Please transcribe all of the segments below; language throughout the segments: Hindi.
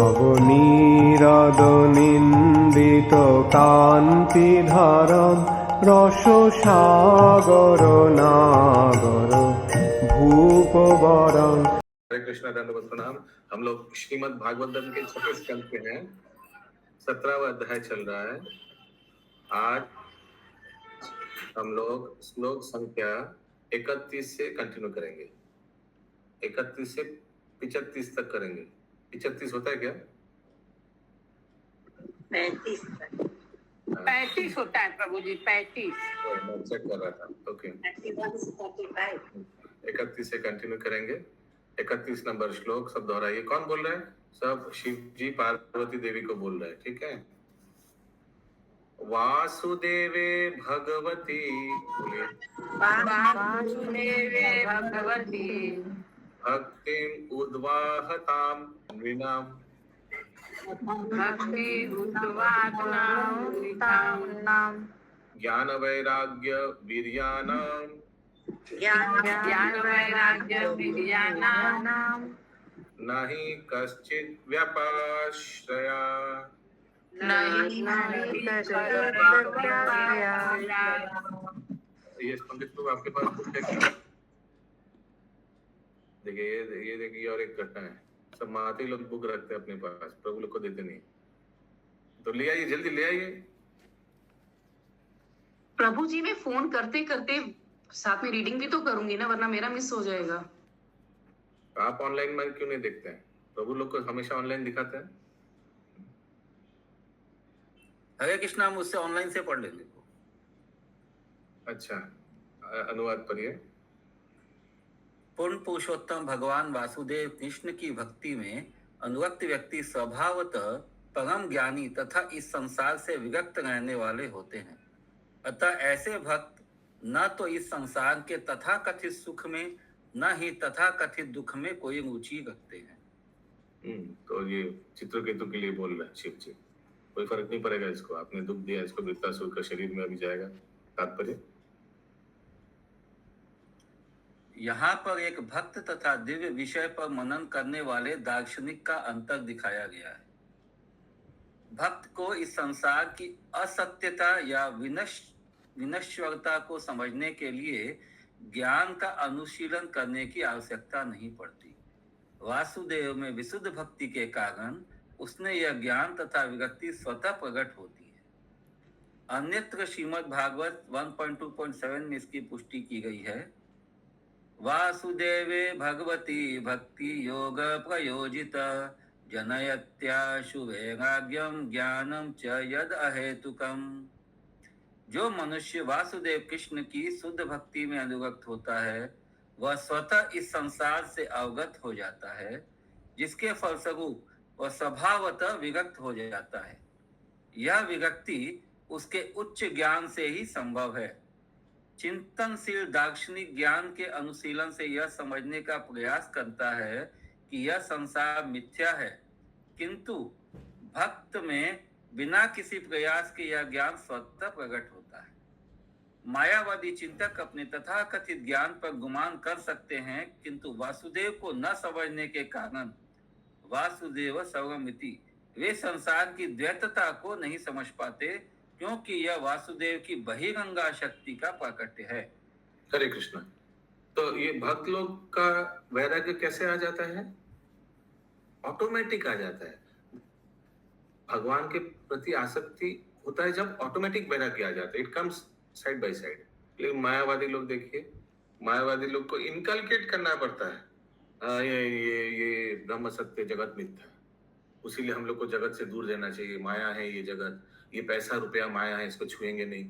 নবনীরদনিন্দিত কান্তিধারম রসসাগর নাগর ভূপবরং। हरे कृष्णा दंडवत प्रणाम। हम लोग श्रीमद् भागवतम के छठे स्कंद पे हैं। 17वां अध्याय चल रहा है। आज हम लोग श्लोक संख्या 31 से कंटिन्यू करेंगे। 31 से 35 तक करेंगे। 35 होता है क्या? 35 होता है प्रभु जी, 35। मैं चेक कर रहा था। ओके, 31 से कंटिन्यू करेंगे। 31 नंबर श्लोक सब दोहराइए। कौन बोल रहा है? सब शिव जी पार्वती देवी को बोल रहे हैं, ठीक है। वासुदेवे भगवती, बोलिए वासुदेवे भगवती भक्तिम उद्वाहताम नृणाम भक्ति उद्वाहनाम ज्ञान वैराग्य वीर्यानाम ज्ञान वैराग्य विद्यानाम नहि कश्चित् व्यपाश्रया। ये पंडित लोग आपके पास कुछ है क्या? देखिए ये देखिए और एक घटना है। सब माते लोग बुक रखते हैं अपने पास, प्रभु लोग को देते नहीं। तो ले आइए, जल्दी ले आइए। प्रभु जी मैं फोन करते करते साथ में रीडिंग भी तो करूंगी ना, वरना मेरा मिस हो जाएगा। आप ऑनलाइन में क्यों नहीं देखते हैं? प्रभु लोग को हमेशा ऑनलाइन दिखाते हैं। हरे कृष्णा, हम उससे ऑनलाइन से पढ़ लेंगे। अच्छा, अनुवाद पढ़िए। पूर्ण पुरुषोत्तम भगवान वासुदेव कृष्ण की भक्ति में अनुरक्त व्यक्ति स्वभावतः परम ज्ञानी तथा इस संसार से विरक्त रहने वाले होते हैं। अतः ऐसे भक्त न तो इस संसार के तथाकथित सुख में न ही तथाकथित दुख में कोई रुचि रखते हैं। तो ये चित्रकेतु के लिए बोल रहे हैं शिव जी। कोई फर्क नहीं पड़ेगा इसको, आपने दुख दिया, इसको वृत्तासुर का शरीर में अभी जाएगा। तात्पर्य यहाँ पर एक भक्त तथा दिव्य विषय पर मनन करने वाले दार्शनिक का अंतर दिखाया गया है। भक्त को इस संसार की असत्यता या विनश्वरता को समझने के लिए ज्ञान का अनुशीलन करने की आवश्यकता नहीं पड़ती। वासुदेव में विशुद्ध भक्ति के कारण उसने यह ज्ञान तथा विरक्ति स्वतः प्रकट होती है। अन्यत्र श्रीमद् भागवत 1.2.7 में इसकी पुष्टि की गई है। वासुदेवे भगवती भक्ति योग प्रयोजित जनयत्याशु वैराग्यम ज्ञानम च यद अहेतुकम। जो मनुष्य वासुदेव कृष्ण की शुद्ध भक्ति में अनुरक्त होता है वह स्वतः इस संसार से अवगत हो जाता है, जिसके फलस्वरूप वह स्वभावतः विरक्त हो जाता है। यह विरक्ति उसके उच्च ज्ञान से ही संभव है। चिंतनशील दार्शनिक ज्ञान के अनुशीलन से यह समझने का प्रयास करता है कि यह संसार मिथ्या है, किंतु भक्त में बिना किसी प्रयास के यह ज्ञान स्वतः प्रकट होता है। मायावादी चिंतक अपने तथाकथित ज्ञान पर गुमान कर सकते हैं, किंतु वासुदेव को न समझने के कारण वासुदेव सर्वमिति वे संसार की द्वैतता को नहीं समझ पाते, क्योंकि यह वासुदेव की बहिरंगा शक्ति का प्राकट्य है। हरे कृष्ण। तो ये भक्त लोग का वैराग्य कैसे आ जाता है? ऑटोमेटिक आ जाता है। भगवान के प्रति आसक्ति होता है जब ऑटोमेटिक वैराग्य आ जाता है। It comes side by side. लेकिन मायावादी लोग देखिए, मायावादी लोग को इनकलकेट करना पड़ता है। ये ब्रह्म सत्य जगत मिथ्या, उसीलिए हम लोग को जगत से दूर रहना चाहिए। माया है ये जगत, ये पैसा रुपया माया है, इसको छुएंगे नहीं।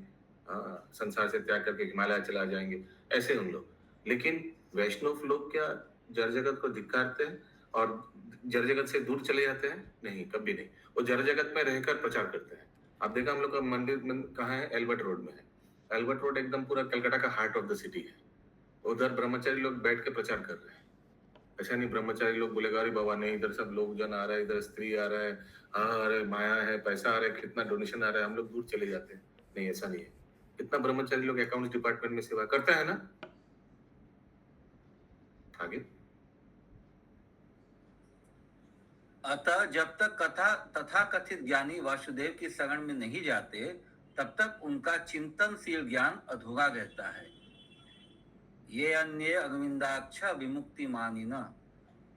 संसार से त्याग करके हिमालय चला जाएंगे, ऐसे हम लोग। लेकिन वैष्णव लोग क्या जड़ जगत को धिक्कारते हैं और जड़ जगत से दूर चले जाते हैं? नहीं, कभी नहीं। वो जड़ जगत में रहकर प्रचार करते हैं। आप देखा हम लोग का मंदिर कहाँ है? एल्बर्ट रोड में है। एल्बर्ट रोड एकदम पूरा कलकत्ता का हार्ट ऑफ द सिटी है। उधर ब्रह्मचारी लोग बैठ के प्रचार कर रहे हैं। ऐसा नहीं ब्रह्मचारी लोग बोलेगा अरे बाबा नहीं, इधर सब लोग जन आ रहा है, इधर स्त्री आ रहा है, अरे माया है, पैसा आ रहा है, कितना डोनेशन आ रहा है, हम लोग दूर चले जाते हैं। नहीं, ऐसा नहीं है। कितना ब्रह्मचारी लोग अकाउंट्स डिपार्टमेंट में सेवा करता है ना। आगे अतः जब तक कथा तथाकथित ज्ञानी वासुदेव की शरण में नहीं जाते, तब तक उनका चिंतनशील ज्ञान अधूरा रहता है। ये अन्य अरविंदाक्ष विमुक्ति मानिना,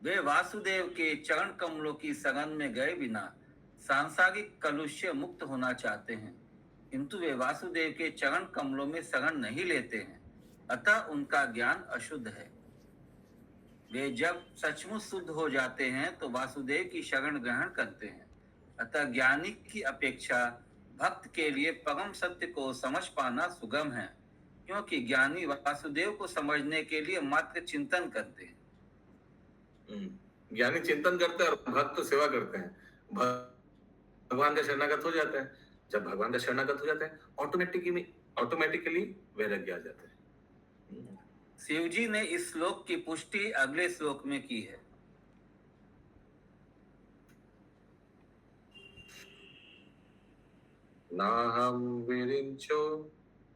वे वासुदेव के चरण कमलों की शरण में गए बिना सांसारिक कलुष्य मुक्त होना चाहते हैं, किंतु वे वासुदेव के चरण कमलों में शरण नहीं लेते हैं, अतः उनका ज्ञान अशुद्ध है। वे जब सचमुच शुद्ध हो जाते हैं तो वासुदेव की शरण ग्रहण करते हैं। अतः ज्ञानी की अपेक्षा भक्त के लिए परम सत्य को समझ पाना सुगम है, क्योंकि ज्ञानी वासुदेव को समझने के लिए मात्र चिंतन करते हैं। ज्ञानी चिंतन करते हैं और भक्त सेवा करते हैं। भगवान का शरणागत हो जाता है। जब भगवान का शरणागत हो जाता है, ऑटोमेटिकली वैराग्य आ जाता है। शिव जी ने इस श्लोक की पुष्टि अगले श्लोक में की है। नाहं विरिञ्चो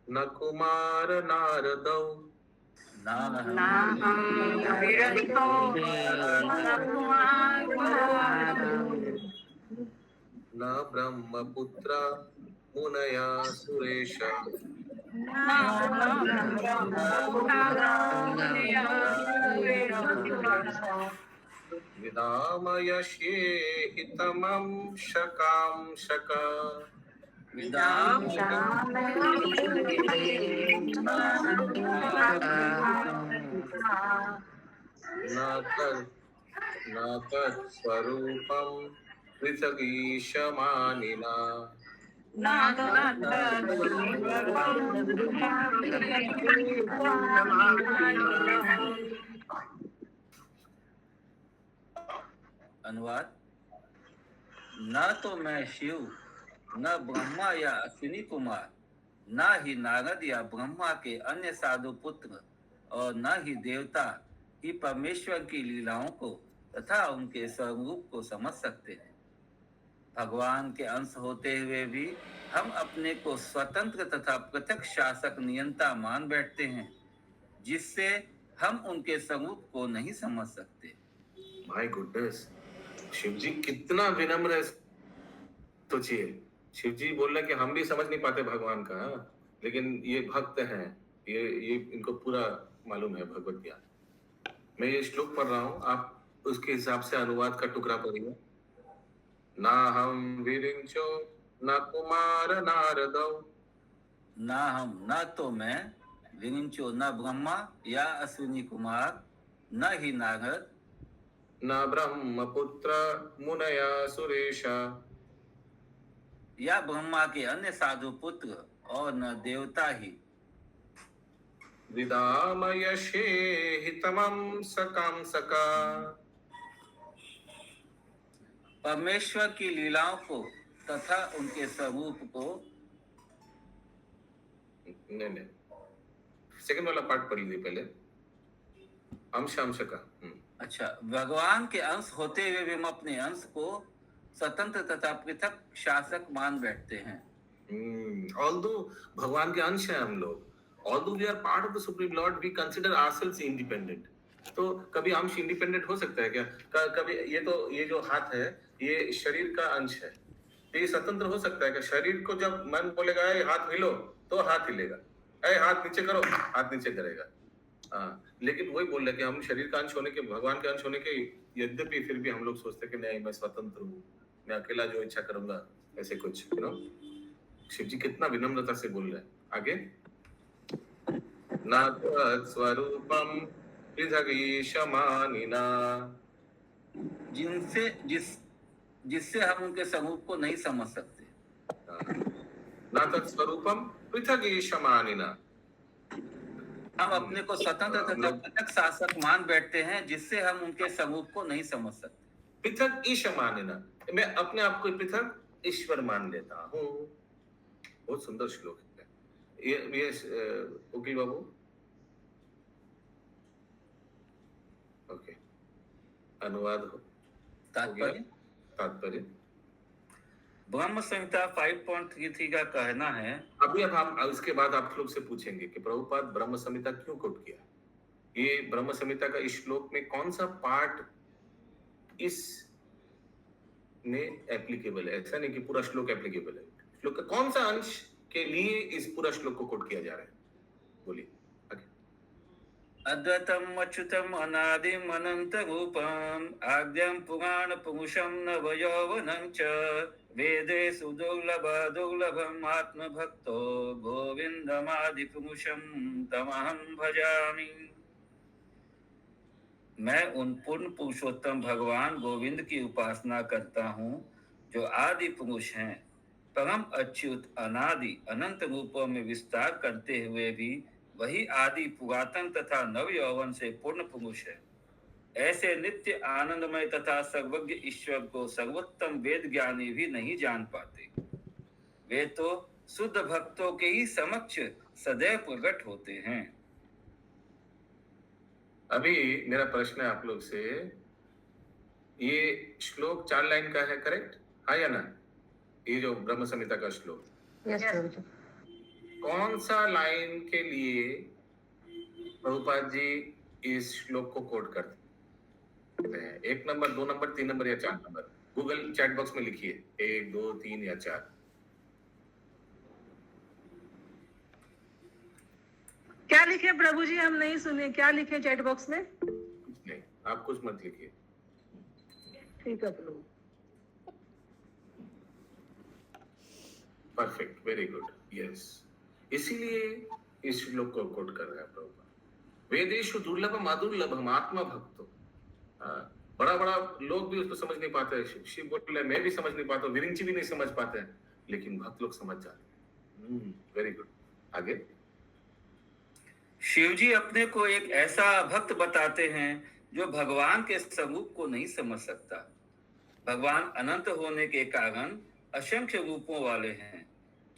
न कुमार नारदौ नाहं विरहितो न कुमारो न ब्रह्मपुत्र मुनया सुरेश विदामयशे हितमं शकां शका न तत्स्वरूपं पृथगीशमानिना अनुवाद: न तो मैं शिव, न ब्रह्मा या अश्विनी कुमार, न ही नारद या ब्रह्मा के अन्य साधु पुत्र और न ही देवता ही परमेश्वर की लीलाओं को तथा उनके स्वरूप को समझ सकते हैं। भगवान के अंश होते हुए भी हम अपने को स्वतंत्र तथा पृथक शासक नियंता मान बैठते हैं, जिससे हम उनके स्वरूप को नहीं समझ सकते। माय गुडनेस, शिव जी कितना विनम्र है। सोचिए, शिव जी बोल रहे कि हम भी समझ नहीं पाते भगवान का, लेकिन ये भक्त हैं, ये इनको पूरा मालूम है भगवत ज्ञान। मैं ये श्लोक पढ़ रहा हूँ, आप उसके हिसाब से अनुवाद का टुकड़ा पढ़िए। ना हम विरिंचो न कुमार नारदौ, ना हम, न तो मैं, विरिंचो न ब्रह्मा या अश्विनी कुमार, न ही नारद, न ब्रह्मपुत्र मुनया सुरेशा, या ब्रह्मा के अन्य साधु पुत्र और न देवता ही, विदामयशे हितमं सकां सका, परमेश्वर की लीलाओं को तथा उनके स्वरूप को। नहीं, सेकंड वाला पार्ट पढ़ लीजिए पहले, अंश का। अच्छा, भगवान के अंश होते हुए भी हम अपने अंश को स्वतंत्र तथा पृथक शासक मान बैठते हैं। Although भगवान के अंश हैं हम लोग, although we are part of the Supreme Lord, we consider ourselves independent. तो कभी अंश इंडिपेंडेंट हो सकता है क्या? कभी ये जो हाथ है, ये शरीर का अंश है, ये स्वतंत्र हो सकता है क्या? शरीर को जब मन बोलेगा ए हाथ हिलो, तो हाथ हिलेगा, ए हाथ नीचे करो, हाथ नीचे करेगा। लेकिन वही बोल रहे कि हम शरीर का अंश होने के, भगवान के अंश होने के, यद्यपि फिर भी हम लोग सोचते कि नहीं, मैं स्वतंत्र हूँ, मैं अकेला जो इच्छा करूंगा, ऐसे कुछ, शिव जी कितना विनम्रता से बोल रहे हैं। आगे, ना स्वरूपम पृथगीशमानिना, जिससे हम उनके स्वरूप को नहीं समझ सकते। ना तत्स्वरूपम पृथगीशमानिना, हम अपने को स्वतंत्र तथा पृथक शासक मान बैठते हैं, जिससे हम उनके स्वरूप को नहीं समझ सकते। पृथक ईशमानिना, मैं अपने आप को पृथक ईश्वर मान लेता हूँ। बहुत सुंदर श्लोक है ये वकील बाबू। ओके, अनुवाद हो। तात्पर्य ब्रह्म संहिता 5.33 का कहना है। अभी अब हम उसके बाद आप लोग से पूछेंगे कि प्रभुपाद ब्रह्म संहिता क्यों कोट किया। ये ब्रह्म संहिता का इस श्लोक में कौन सा पार्ट इस में एप्लीकेबल है, ऐसा नहीं कि पूरा श्लोक एप्लीकेबल है। श्लोक का कौन सा अंश के लिए इस पूरा श्लोक को कोट किया जा रहा है, बोलिए आगे। अद्वैतम अच्युतम अनादिम अनंत रूपम आद्यम पुराण पुरुषम नवयौवनं च वेदेषु दुर्लभम आत्म भक्तो गोविंदमादि पुरुषम तमहं भजामि। मैं उन पूर्ण पुरुषोत्तम भगवान गोविंद की उपासना करता हूँ जो आदि पुरुष हैं, परम अच्युत अनादि अनंत रूपों में विस्तार करते हुए भी वही आदि पुरातन तथा नव यौवन से पूर्ण पुरुष है। ऐसे नित्य आनंदमय तथा सर्वज्ञ ईश्वर को सर्वोत्तम वेद ज्ञानी भी नहीं जान पाते। वे तो शुद्ध भक्तों के ही समक्ष सदैव प्रकट होते हैं। अभी मेरा प्रश्न है आप लोग से, ये श्लोक 4 लाइन का है, करेक्ट? हाँ या ना? ये जो ब्रह्म संहिता का श्लोक, यस प्रभु। कौन सा लाइन के लिए प्रभुपाद जी इस श्लोक को कोट करते हैं? 1 नंबर, 2 नंबर, 3 नंबर या 4 नंबर? गूगल चैट बॉक्स में लिखिए 1, 2, 3 या 4। क्या लिखे प्रभु जी, हम नहीं सुने, क्या लिखे चैट बॉक्स में? कुछ नहीं, आप कुछ मत लिखिए। ठीक है Prabhu. Perfect, very good, yes. इसीलिए इस श्लोक को कोट कर रहे हैं प्रभुपाद। वेदेषु दुर्लभम अदुर्लभम आत्मा भक्तो। बड़ा बड़ा लोग भी उसको समझ नहीं पाते। शिव बोल रहे, मैं भी समझ नहीं पाता, विरिंची भी नहीं समझ पाते हैं, लेकिन भक्त लोग समझ जाते हैं। वेरी गुड, आगे। शिव जी अपने को एक ऐसा भक्त बताते हैं जो भगवान के स्वरूप को नहीं समझ सकता। भगवान अनंत होने के कारण असंख्य रूपों वाले हैं,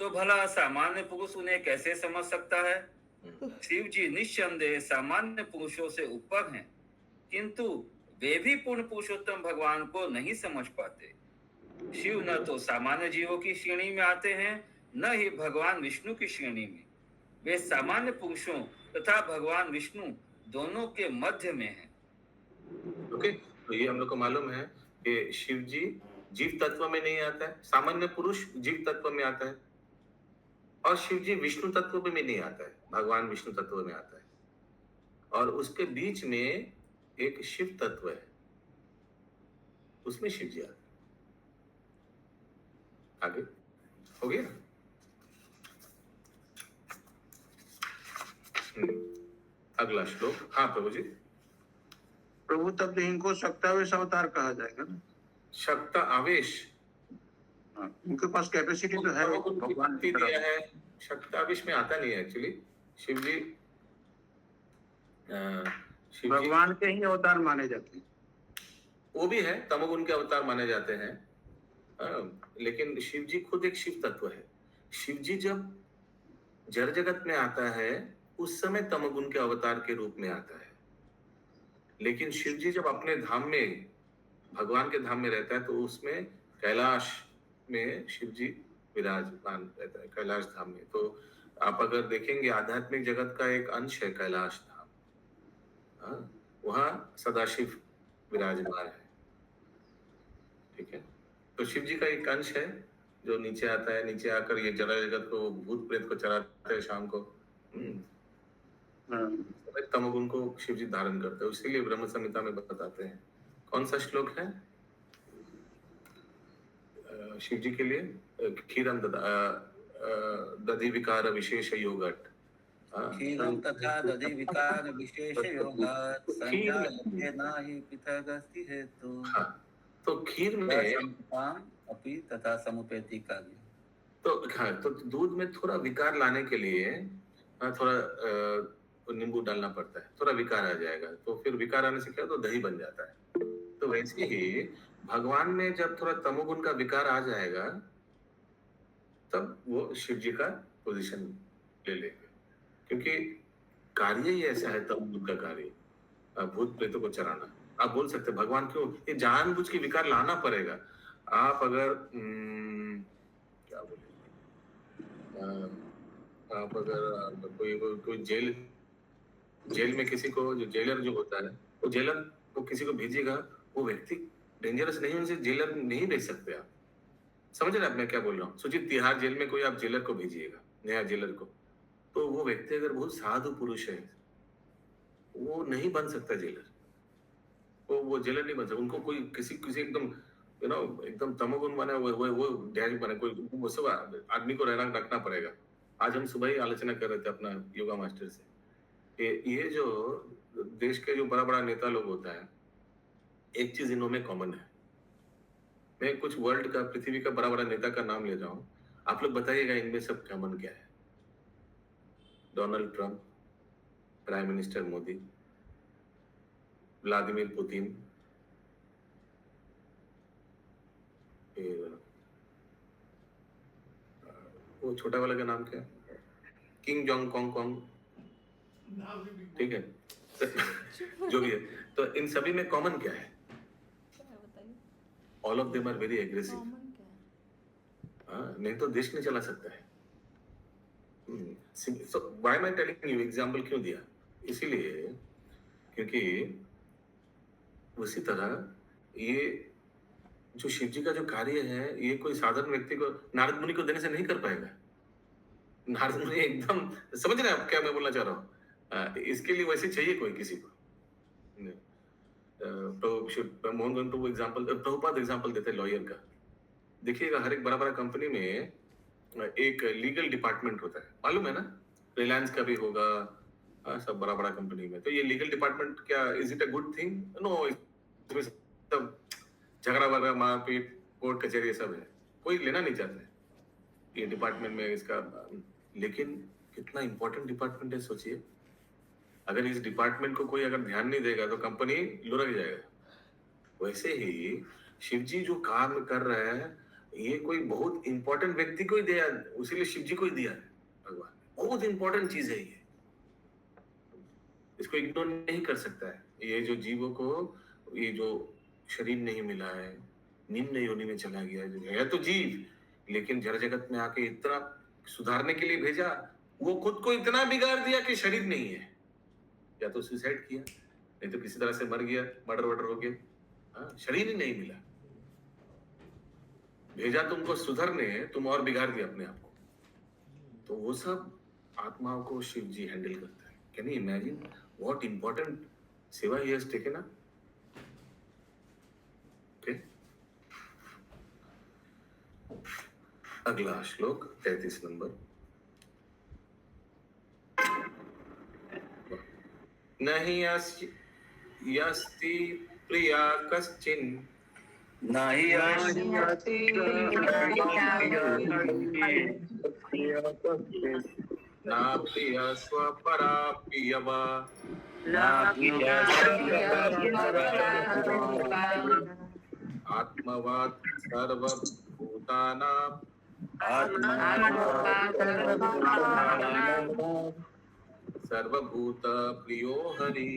तो भला सामान्य पुरुष उन्हें कैसे समझ सकता है? शिव जी निस्संदेह सामान्य पुरुषों से ऊपर हैं, किंतु वे भी पूर्ण पुरुषोत्तम भगवान को नहीं समझ पाते। शिव न तो सामान्य जीवों की श्रेणी में आते हैं, न ही भगवान विष्णु की श्रेणी में। वे सामान्य पुरुषों तथा भगवान विष्णु दोनों के मध्य में हैं। ओके, तो ये हम लोग को मालूम है कि शिव जी जीव तत्व में नहीं आता है, सामान्य पुरुष जीव तत्व में आता है, और शिव जी विष्णु तत्व में नहीं आता है, भगवान विष्णु तत्व में आता है, और उसके बीच में एक शिव तत्व है, उसमें शिव जी आता है। आगे हो गया। अगला श्लोक। हाँ प्रभु जी। प्रभु तब इनको शक्तावेश अवतार कहा जाएगा ना? शक्ता आवेश, उनके पास कैपेसिटी तो है भगवान की दिया तरह। है, शक्तावेश में आता नहीं है एक्चुअली। शिव जी भगवान के ही अवतार माने जाते हैं। वो भी है, तमोगुण के अवतार माने जाते हैं, लेकिन शिव जी खुद एक शिव तत्व है। शिव जी जब जड़ जगत में आता है उस समय तमोगुण के अवतार के रूप में आता है, लेकिन शिव जी जब अपने धाम में, भगवान के धाम में रहता है, तो उसमें कैलाश में शिव जी विराजमान रहता है, कैलाश धाम में। तो आप अगर देखेंगे आध्यात्मिक जगत का एक अंश है कैलाश धाम, वहां सदाशिव विराजमान है। ठीक है, तो शिव जी का एक अंश है जो नीचे आता है, नीचे आकर ये जड़ जगत को, भूत प्रेत को चराते हैं शाम को। तमोगुण को शिव जी धारण करते हैं, इसीलिए ब्रह्म संहिता में बताते हैं। कौन सा श्लोक है शिव जी के लिए? क्षीरम दधि विकार विशेष योगट, क्षीरं तथा दधि विकार विशेष योगात् संजायते नाहि पृथगस्ति हेतु। हाँ, तो खीर में अपि तथा समुपेति कार्य। तो हाँ, तो दूध में थोड़ा विकार लाने के लिए थोड़ा नींबू डालना पड़ता है, थोड़ा विकार आ जाएगा, तो फिर विकार आने से क्या, तो दही बन जाता है। तो वैसे ही भगवान में जब थोड़ा तमोगुण का विकार आ जाएगा तब वो शिव जी का पोजीशन ले लेंगे, क्योंकि कार्य ही ऐसा है तमोगुण का कार्य, भूत प्रेतों को चराना। आप बोल सकते भगवान क्यों ये जानबूझ के विकार लाना पड़ेगा? आप अगर क्या बोले, आप अगर कोई जेल में किसी को, जो जेलर जो होता है, वो जेलर वो किसी को भेजेगा, वो व्यक्ति डेंजरस नहीं, उनसे जेलर नहीं भेज सकते आप। समझ रहे हैं आप मैं क्या बोल रहा हूँ? सोचिए तिहाड़ जेल में कोई आप जेलर को भेजिएगा, नया जेलर को, तो वो व्यक्ति अगर बहुत साधु पुरुष है, वो नहीं बन सकता जेलर। वो जेलर नहीं बन सकता। उनको कोई किसी किसी एकदम एकदम तमोगुण बना वो डैश बने कोई, वो सब आदमी को रहना रखना पड़ेगा। आज हम सुबह ही आलोचना कर रहे थे अपना योगा मास्टर से कि ये जो देश के जो बड़ा बड़ा नेता लोग होता है, एक चीज इनमें कॉमन है। मैं कुछ वर्ल्ड का, पृथ्वी का बड़ा बड़ा नेता का नाम ले रहा हूँ, आप लोग बताइएगा इनमें सब कॉमन क्या है। Donald Trump, prime minister Modi, Vladimir Putin, वो छोटा वाला का नाम क्या है, किंग जोंग कॉन्ग कॉन्ग, ठीक है जो भी है। तो इन सभी में कॉमन क्या है? All of them are very aggressive. नहीं तो देश नहीं चला सकता है। So why am I telling you, example क्यों दिया? इसीलिए क्योंकि उसी तरह ये जो शिव जी का जो कार्य है, ये कोई साधारण व्यक्ति को, नारद मुनि को देने से नहीं कर पाएगा। नारद मुनि एकदम, समझ रहे हैं आप क्या मैं बोलना चाह रहा हूँ? इसके लिए वैसे चाहिए कोई किसी को। तो मोहन गंटू वो एग्जांपल, प्रभुपाद एग्जांपल देते हैं लॉयर का। देखिएगा हर एक बड़ा बड़ा कंपनी में एक लीगल डिपार्टमेंट होता है, मालूम है ना? रिलायंस का भी होगा, सब बड़ा बड़ा कंपनी में। तो ये लीगल डिपार्टमेंट क्या, is it a good thing? No, इसमें सब झगड़ा वगड़ा, मारपीट, कोर्ट कचहरी, ये सब है, कोई लेना नहीं चाहता है ये डिपार्टमेंट में इसका। लेकिन कितना इंपॉर्टेंट डिपार्टमेंट है, सोचिए। अगर इस डिपार्टमेंट को कोई अगर ध्यान नहीं देगा तो कंपनी लुढ़क जाएगा। वैसे ही शिव जी जो काम कर रहे हैं, ये कोई बहुत इंपॉर्टेंट व्यक्ति को ही दिया, उसीलिए शिव जी को ही दिया है भगवान। बहुत इंपॉर्टेंट चीज है ये, इसको इग्नोर नहीं कर सकता है। ये जो जीवों को ये जो शरीर नहीं मिला है, निम्न योनि में चला गया है तो जीव, लेकिन जड़ जगत में आके इतना सुधारने के लिए भेजा, वो खुद को इतना बिगाड़ दिया कि शरीर नहीं है। या तो सुसाइड किया, नहीं तो किसी तरह से मर गया, मर्डर वर्डर हो गया, शरीर ही नहीं मिला। भेजा तुमको सुधरने, तुम और बिगाड़ दिया अपने आप को। तो वो सब आत्माओं को शिव जी हैंडल करता है। Can you imagine what important seva he has taken up? Okay, अगला श्लोक 33 नंबर। नहीं यस्ति प्रिया कश्चिन, नहीं ना प्रिया स्वपरा प्रियवा, आत्मवात् सर्वभूतानां सर्वभूत प्रियो हरि।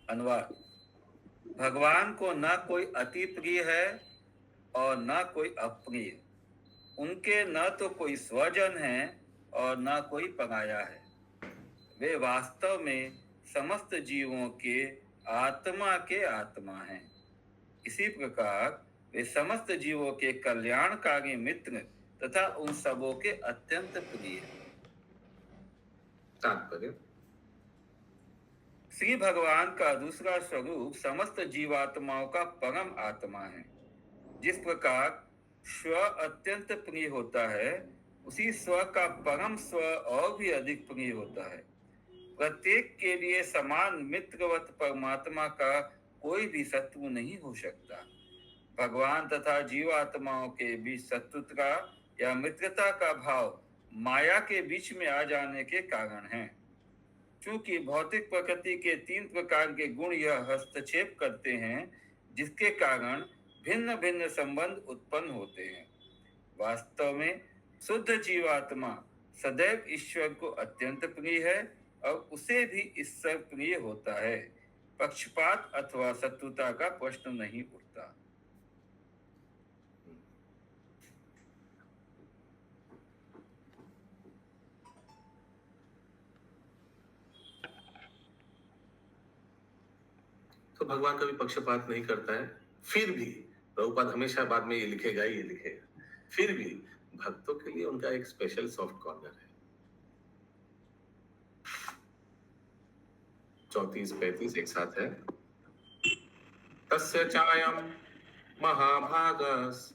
अनुवाद। भगवान को न कोई अति प्रिय है और न कोई अप्रिय। उनके न तो कोई स्वजन है और न कोई पराया है। वे वास्तव में समस्त जीवों के आत्मा हैं। इसी प्रकार वे समस्त जीवों के कल्याणकारी मित्र तथा उन सबों के अत्यंत प्रिय हैं। तात्पर्य, श्री भगवान का दूसरा स्वरूप समस्त जीवात्माओं का परम आत्मा है। जिस प्रकार स्व अत्यंत प्रिय होता है, उसी स्व का परम स्व और भी अधिक प्रिय होता है। प्रत्येक के लिए समान मित्रवत परमात्मा का कोई भी शत्रु नहीं हो सकता। भगवान तथा जीवात्माओं के बीच शत्रुता या मित्रता का भाव माया के बीच में आ जाने के कारण है। चूंकि भौतिक प्रकृति के 3 प्रकार के गुण यह हस्तक्षेप करते हैं, जिसके कारण भिन्न भिन्न संबंध उत्पन्न होते हैं। वास्तव में शुद्ध जीवात्मा सदैव ईश्वर को अत्यंत प्रिय है और उसे भी ईश्वर प्रिय होता है। पक्षपात अथवा शत्रुता का प्रश्न नहीं उठता। भगवान कभी पक्षपात नहीं करता है। फिर भी प्रभुपाद हमेशा बाद में ये लिखेगा, फिर भी भक्तों के लिए उनका एक स्पेशल सॉफ्ट कॉर्नर है। 34-35 एक साथ है। तस्य चायं महाभागस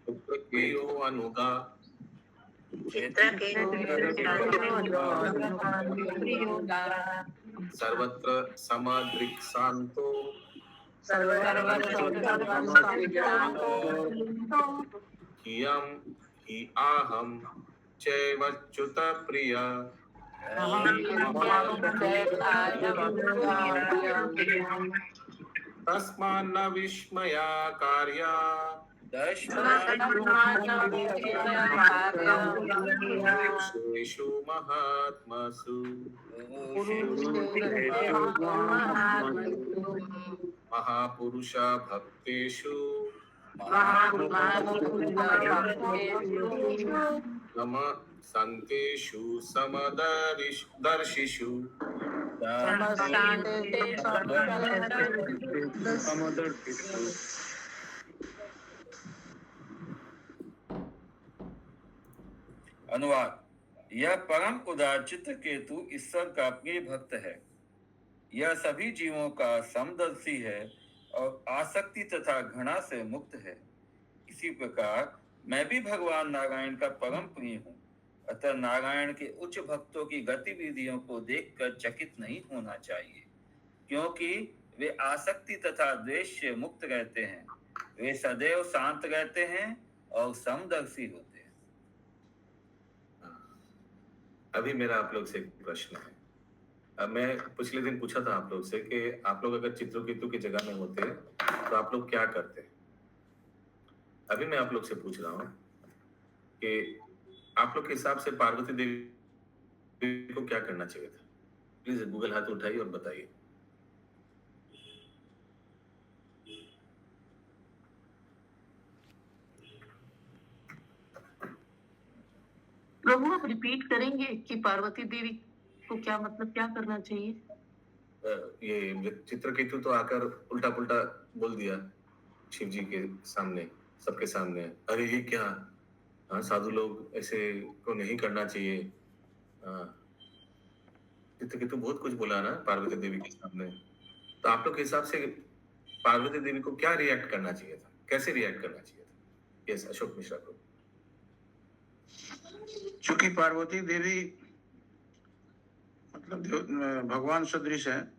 पुत्रकेयो अनुगा सर्वत्र समादृक्सान्तो हियं हि आहं चैवच्युत प्रिया तस्मान्न विस्मया कार्या पुरुषेषु महात्मसु महापुरुष भक्तेषु नम संतेषु समदर्शिषु अनुवाद। यह परम उदार चित्रकेतु ईश्वर का प्रिय भक्त है। यह सभी जीवों का समदर्शी है और आसक्ति तथा घृणा से मुक्त है। इसी प्रकार मैं भी भगवान नारायण का परम प्रिय हूँ। अतः नारायण के उच्च भक्तों की गतिविधियों को देखकर चकित नहीं होना चाहिए, क्योंकि वे आसक्ति तथा द्वेष से मुक्त रहते हैं। वे सदैव शांत रहते हैं और समदर्शी होते हैं। अभी मेरा आप लोग से एक प्रश्न है। अब मैं पिछले दिन पूछा था आप लोग से कि आप लोग अगर चित्रकेतु की जगह में होते तो आप लोग क्या करते। अभी मैं आप लोग से पूछ रहा हूँ कि आप लोग के हिसाब से पार्वती देवी को क्या करना चाहिए था। प्लीज गूगल हाथ उठाइए और बताइए। प्रभु आप रिपीट करेंगे कि पार्वती देवी को क्या मतलब क्या करना चाहिए। ये चित्रकेतु तो आकर उल्टा पुल्टा बोल दिया शिव जी के सामने, सबके सामने, अरे ये क्या, साधु लोग ऐसे को नहीं करना चाहिए। चित्रकेतु बहुत कुछ बोला ना पार्वती देवी के सामने। तो आप लोग के हिसाब से पार्वती देवी को क्या रिएक्ट करना चाहिए था, कैसे रिएक्ट करना चाहिए था। यस अशोक मिश्रा को। चूंकि पार्वती देवी मतलब भगवान सदृश है,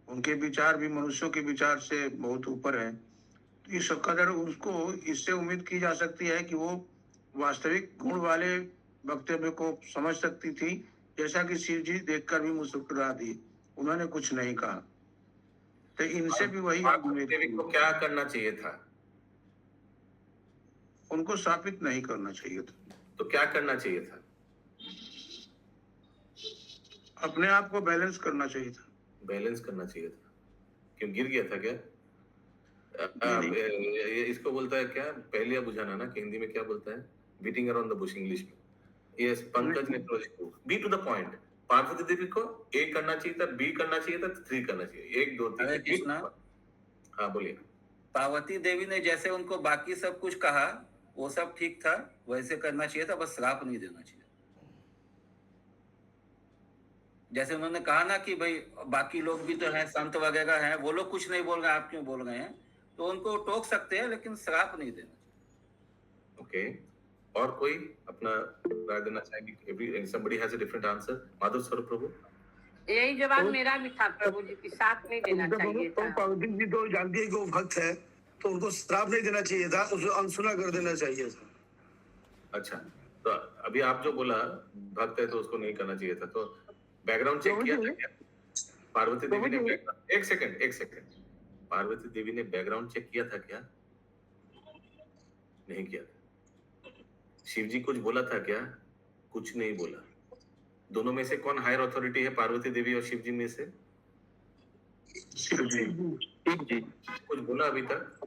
उनके विचार भी मनुष्यों के विचार से बहुत ऊपर है, तो इस कदर उसको इससे उम्मीद की जा सकती है कि वो वास्तविक गुण वाले वक्तव्य को समझ सकती थी, जैसा कि शिव जी देखकर भी मुस्कुरा दिए, उन्होंने कुछ नहीं कहा। तो इनसे भी वही पार्वती देवी को क्या करना चाहिए था। उनको स्थापित नहीं करना चाहिए था। तो क्या करना चाहिए था। अपने आप को बैलेंस करना चाहिए था। बैलेंस करना चाहिए था। क्यों गिर गया था क्या। इसको बोलता है क्या, पहले बुझाना ना कि हिंदी में क्या बोलता है, beating around the bush English में। यस पंकज ने be to the point. Parvati Devi को ए करना चाहिए था, बी करना चाहिए था, 3 करना चाहिए, 1 2 3। हाँ बोलिए। पार्वती देवी ने जैसे उनको बाकी सब कुछ कहा वो सब ठीक था, वैसे करना चाहिए था, बस श्राप नहीं देना चाहिए। जैसे उन्होंने कहा ना कि भाई बाकी लोग भी तो हैं, संत वगैरह हैं, वो लोग कुछ नहीं बोल रहे हैं, आप क्यों बोल रहे हैं, तो उनको टोक सकते हैं, लेकिन श्राप नहीं देना चाहिए। ओके और कोई अपना राय देना चाहेंगे। Every somebody has a different answer. Madhav स्वरूप प्रभु। यही जवाब मेरा भी था प्रभु जी, की साथ नहीं देना चाहिए था। पार्वती जी तो जानती है कि वो भक्त है, तो उनको श्राप नहीं देना चाहिए था, उसको अनसुना कर देना चाहिए था। अच्छा तो अभी आप जो बोला भक्त है तो उसको नहीं करना चाहिए था, तो बैकग्राउंड चेक किया था क्या पार्वती देवी ने। एक सेकंड पार्वती देवी ने बैकग्राउंड चेक किया था क्या। नहीं किया था। शिव जी कुछ बोला था क्या। कुछ नहीं बोला। दोनों में से कौन हायर अथॉरिटी है, पार्वती देवी और शिव जी में से। शिव जी कुछ बोला अभी तक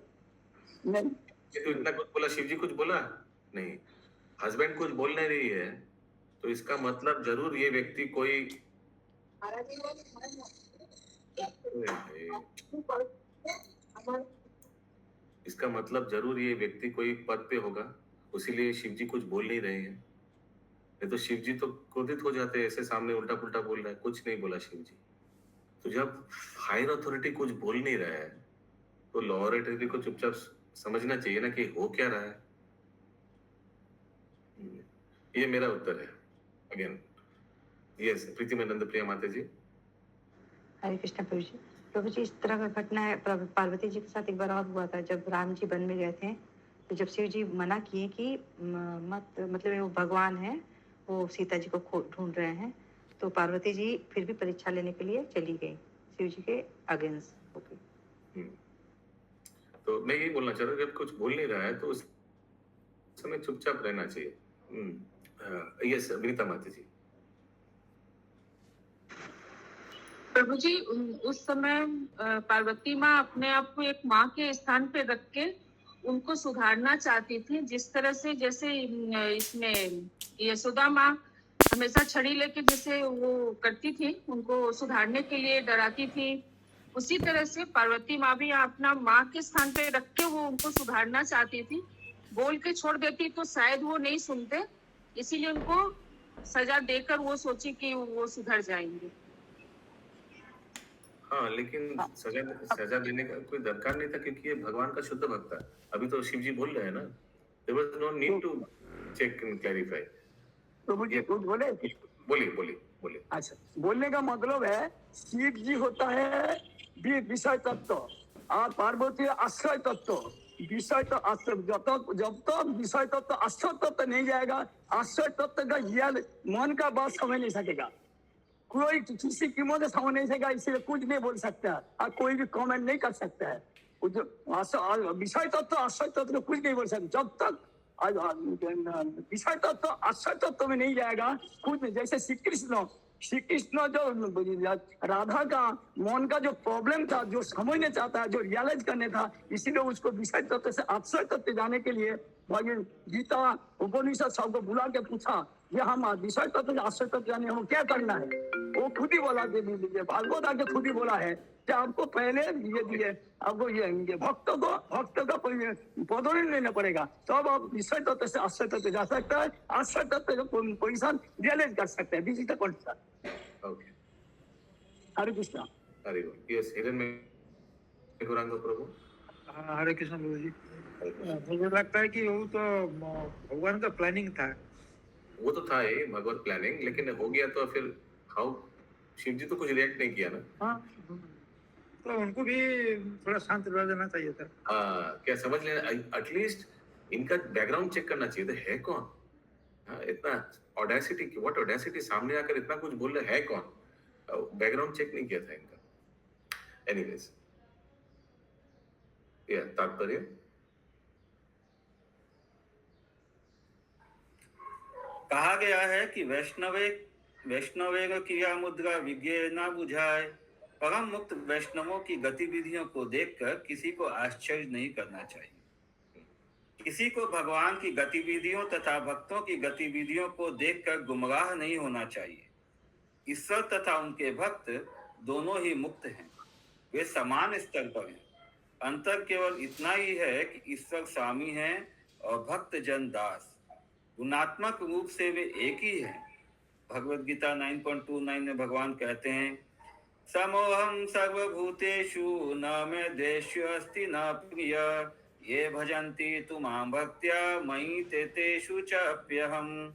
नहीं। तो इतना कुछ बोला, शिव जी कुछ बोला नहीं, हस्बैंड कुछ बोल नहीं रही है, तो इसका मतलब जरूर ये व्यक्ति कोई इसका मतलब जरूर ये व्यक्ति कोई पद पे होगा, उसीलिए शिव जी कुछ बोल नहीं रहे हैं। नहीं तो शिव जी तो क्रोधित हो जाते हैं, ऐसे सामने उल्टा पुल्टा बोल रहा है, कुछ नहीं बोला शिव जी। तो जब हायर अथॉरिटी कुछ बोल नहीं रहा है तो लोअर अथॉरिटी को चुपचाप समझना चाहिए ना कि हो क्या रहा है। ये मेरा उत्तर है। अगेन यस, प्रीति में नंद प्रिया माता जी। हरे कृष्ण प्रभु जी। प्रभु जी, इस तरह का घटना है पार्वती जी के साथ एक बार और हुआ था, जब राम जी वन में गए थे, तो जब शिव जी मना किए कि मत, मतलब वो भगवान है, वो सीता जी को ढूंढ रहे हैं, तो पार्वती जी फिर भी परीक्षा लेने के लिए चली गई, शिव जी के अगेंस्ट हो गई। तो मैं यही बोलना चाह रहा हूँ, जब कुछ बोल नहीं रहा है तो उस समय चुपचाप रहना चाहिए। यस, विनीता माता जी। प्रभु जी, उस समय पार्वती माँ अपने आप को एक माँ के स्थान पे रख के उनको सुधारना चाहती थी, जिस तरह से जैसे इसमें यशोदा माँ हमेशा छड़ी लेके जैसे वो करती थी, उनको सुधारने के लिए डराती थी, उसी तरह से पार्वती माँ भी अपना माँ के स्थान पे रख के वो उनको सुधारना चाहती थी। बोल के छोड़ देती तो शायद वो नहीं सुनते, इसीलिए उनको सजा देकर वो सोची कि वो सुधर जाएंगे। हाँ, लेकिन सजा देने का कोई दरकार नहीं था, क्योंकि ये भगवान का शुद्ध भक्त है। अभी तो शिव जी बोल रहे हैं ना, there was no need to check and clarify. Prabhu ji कुछ बोले? बोलिए। अच्छा, बोलने का मतलब है शिव जी होता है विषय तत्व और पार्वती आश्रय तत्व। विषय तो आश्रय, जब तक विषय तत्व आश्रय तत्व नहीं जाएगा, आश्रय तत्व का ज्ञान मन का बात समझ नहीं सकेगा, कोई किसी कीमत से समझ नहीं सकेगा, इसलिए कुछ नहीं बोल सकता है और कोई भी कमेंट नहीं कर सकता है। विषय तत्व आश्रय तत्व कुछ नहीं बोल सकता जब तक विषय तत्व आश्रय तत्व में नहीं जाएगा। कुछ नहीं, जैसे श्री कृष्ण जो राधा का मन का जो प्रॉब्लम था, जो समझना चाहता है, जो रियलाइज करने था, इसीलिए उसको विषय तत्व से आश्रय तत्व जाने के लिए भगवत गीता उपनिषद सबको बुला के पूछा, ये हम विषय तत्व से आश्रय तत्व जाने हमें क्या करना है। वो खुद ही बोला, भागवत आके खुद ही बोला है कि आपको पहले ये दिए, आपको ये भक्त का पदोन्नति लेना पड़ेगा, तब आप विषय तत्व से आश्रय तत्व जा सकता है, आश्रय तत्व पोजिशन रियलाइज कर सकते हैं। This is the concept. Okay, Hare Krishna. Hare yes, हिरन में गौरांग प्रभु। हरे कृष्ण प्रभु जी। मुझे लगता है कि वो तो भगवान का प्लानिंग था। वो तो था ही भगवत प्लानिंग, लेकिन हो गया तो फिर हाउ? शिव जी तो कुछ रिएक्ट नहीं किया ना। हाँ, तो उनको भी थोड़ा शांत रह देना चाहिए था। क्या समझ लेना, एटलीस्ट इनका बैकग्राउंड चेक करना चाहिए था, है कौन? इतना ऑडेसिटी, व्हाट ऑडेसिटी, सामने आकर इतना कुछ बोल रहे है कौन? बैकग्राउंड चेक नहीं किया था इनका। एनीवेज, या तात्पर्य कहा गया है कि वैष्णवे क्रिया मुद्रा विज्ञे न बुझाए। परम मुक्त वैष्णवों की गतिविधियों को देखकर किसी को आश्चर्य नहीं करना चाहिए। किसी को भगवान की गतिविधियों तथा भक्तों की गतिविधियों को देखकर गुमराह नहीं होना चाहिए। ईश्वर तथा उनके भक्त दोनों ही मुक्त हैं, वे समान स्तर पर हैं। अंतर केवल इतना ही है कि ईश्वर स्वामी हैं और भक्त जन दास। गुणात्मक रूप से वे एक ही हैं। भगवद गीता 9.29 में भगवान कहते हैं, समोहम सर्वभूतेषु न मे द्वेष्यो अस्ति न प्रिय, ये भजन्ति तु मां भक्त्या मयि तेषु च अप्यहम्।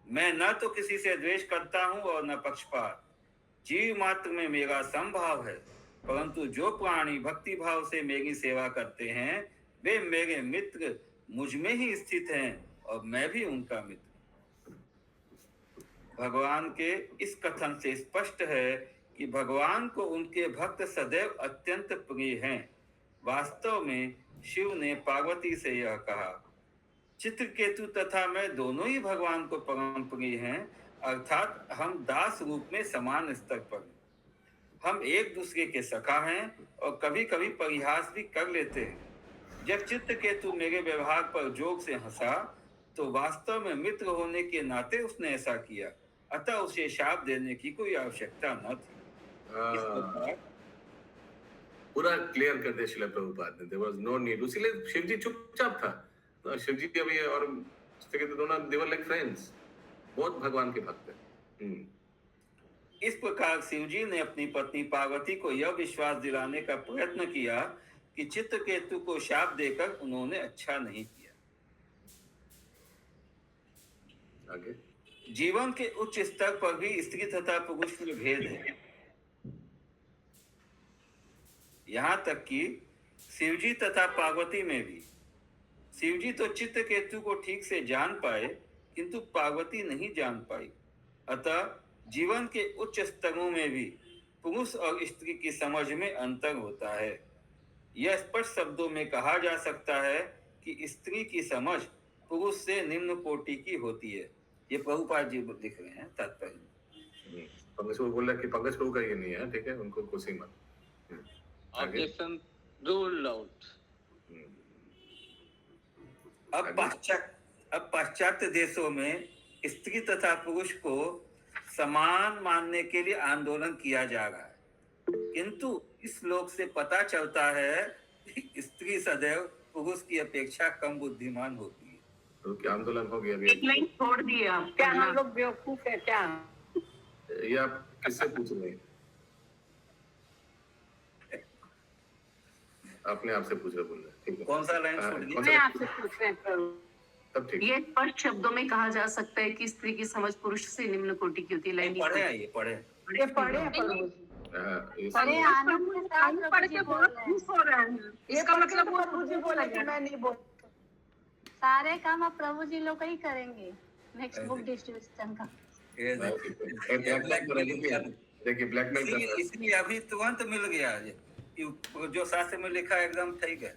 मैं न तो किसी से द्वेष करता हूँ और न पक्षपात। जीव मात्र में मेरा समभाव है, परंतु जो प्राणी भक्ति भाव से मेरी सेवा करते हैं वे मेरे मित्र मुझ में ही स्थित हैं और मैं भी उनका मित्र। भगवान के इस कथन से स्पष्ट है कि भगवान को उनके भक्त सदैव अत्यंत प्रिय हैं। वास्तव में शिव ने पार्वती से यह कहा, चित्रकेतु तथा मैं दोनों ही भगवान को परम प्रिय हैं, अर्थात हम दास रूप में समान स्तर पर। हम एक दूसरे के सखा हैं और कभी कभी परिहास भी कर लेते हैं। जब चित्रकेतु मेरे व्यवहार पर जोक से हंसा तो वास्तव में मित्र होने के नाते उसने ऐसा किया, अतः उसे शाप देने की कोई आवश्यकता न थी। इस प्रकार पूरा क्लियर कर दिया शिला प्रभुपाद ने, देयर वाज नो नीड। इसीलिए शिव जी चुपचाप था। तो शिव जी अभी और दोनों दे वर लाइक फ्रेंड्स, बहुत भगवान के भक्त हैं। इस प्रकार शिवजी ने अपनी पत्नी पार्वती को यह विश्वास दिलाने का प्रयत्न किया कि चित्रकेतु को शाप देकर उन्होंने अच्छा नहीं किया। आगे जीवन के उच्च स्तर पर भी स्त्री तथा पुरुष में भेद है। यहाँ तक कि शिवजी तथा पार्वती में भी। शिवजी तो चित्रकेतु को ठीक से जान पाए, किंतु पार्वती नहीं जान पाई। अतः जीवन के उच्च स्तरों में भी पुरुष और स्त्री की समझ में अंतर होता है। यह स्पष्ट शब्दों में कहा जा सकता है कि स्त्री की समझ पुरुष से निम्न कोटि की होती है। ये प्रभुपाद जी लिख रहे हैं तात्पर्य। पंकज प्रभु बोल रहा है कि पंकज प्रभु का ये नहीं है, ठीक है, उनको कोसी मत। Objection ruled out. अब पाश्चात्य देशों में स्त्री तथा पुरुष को समान मानने के लिए आंदोलन किया जा रहा है, किंतु इस श्लोक से पता चलता है कि स्त्री सदैव पुरुष की अपेक्षा कम बुद्धिमान होती है। तो क्या आंदोलन हो गया? एक लाइन छोड़ दिए आप। क्या हम लोग बेवकूफ है क्या? ये आप किससे पूछ रहे हैं? अपने आप से पूछ रहे, बोल रहे, ठीक है। कौन सा लाइन छोड़ दिया? मैं आपसे पूछ रहे हैं। तब ठीक। ये स्पष्ट शब्दों में कहा जा सकता है कि स्त्री की समझ पुरुष से निम्न कोटि की होती है। लाइन पढ़े ये पढ़े अरे आनंद के साथ पढ़ के बहुत खुश हो रहे हैं। इसका मतलब वो प्रभु जी बोला कि मैं नहीं बोल। सारे काम अब प्रभु जी लोग ही करेंगे नेक्स्ट बुक डिस्ट्रीब्यूशन का। देखिए ब्लैकमेल कर रहा है। इसलिए अभी तुरंत मिल गया जो शास्त्र में लिखा है, एकदम ठीक है।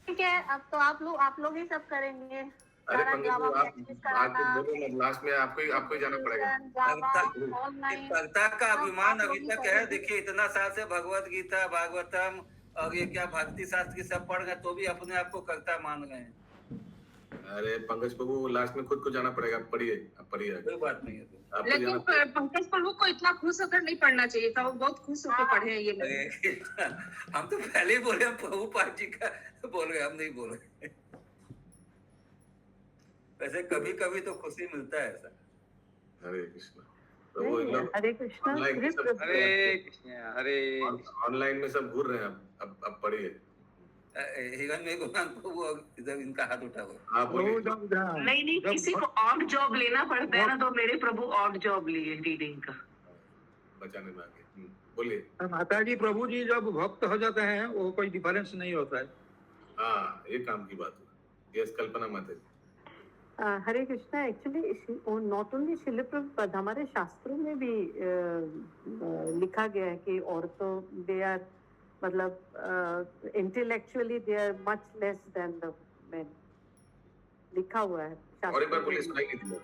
ठीक है, अब तो आप लोग ही सब करेंगे। अरे पंकज आप बोलो ना, लास्ट में आपको ही जाना पड़ेगा। कर्ता का अभिमान अभी तक है। देखिए इतना साल से भगवत गीता, भागवतम और ये क्या भक्ति शास्त्र की सब पढ़ गए तो भी अपने आप को कर्ता मान गए हैं। अरे पंकज प्रभु लास्ट में खुद को जाना पड़ेगा। आप पढ़िए, कोई बात नहीं है। लेकिन पंकज प्रभु को इतना खुश होकर नहीं पढ़ना चाहिए था, वो बहुत खुश होकर पढ़े हैं ये। हम तो पहले ही बोले, हम प्रभुपाद जी का बोल रहे, हम नहीं बोल रहे। वैसे कभी कभी तो खुशी मिलता है ऐसा। हरे कृष्ण। हरे कृष्ण हरे कृष्ण हरे। ऑनलाइन में सब घूर रहे हैं। अब पढ़िए। हिरन में भगवान प्रभु इधर इनका हाथ उठा हुआ। नहीं, किसी को ऑड जॉब लेना पड़ता है ना, तो मेरे प्रभु ऑड जॉब लिए रीडिंग का बचाने में आगे। बोलिए। माता जी प्रभु जी जब भक्त हो जाते हैं वो कोई डिफरेंस नहीं होता है। हाँ, ये काम की बात है। यस, कल्पना माता जी। हरे कृष्णा। एक्चुअली नॉट ओनली शिल प्रभुपाद, हमारे शास्त्रों में भी लिखा गया है कि औरतों दे आर मतलब intellectually they are much less than the men. लिखा हुआ है और एक बार बोलिए, सुनाई नहीं दिया।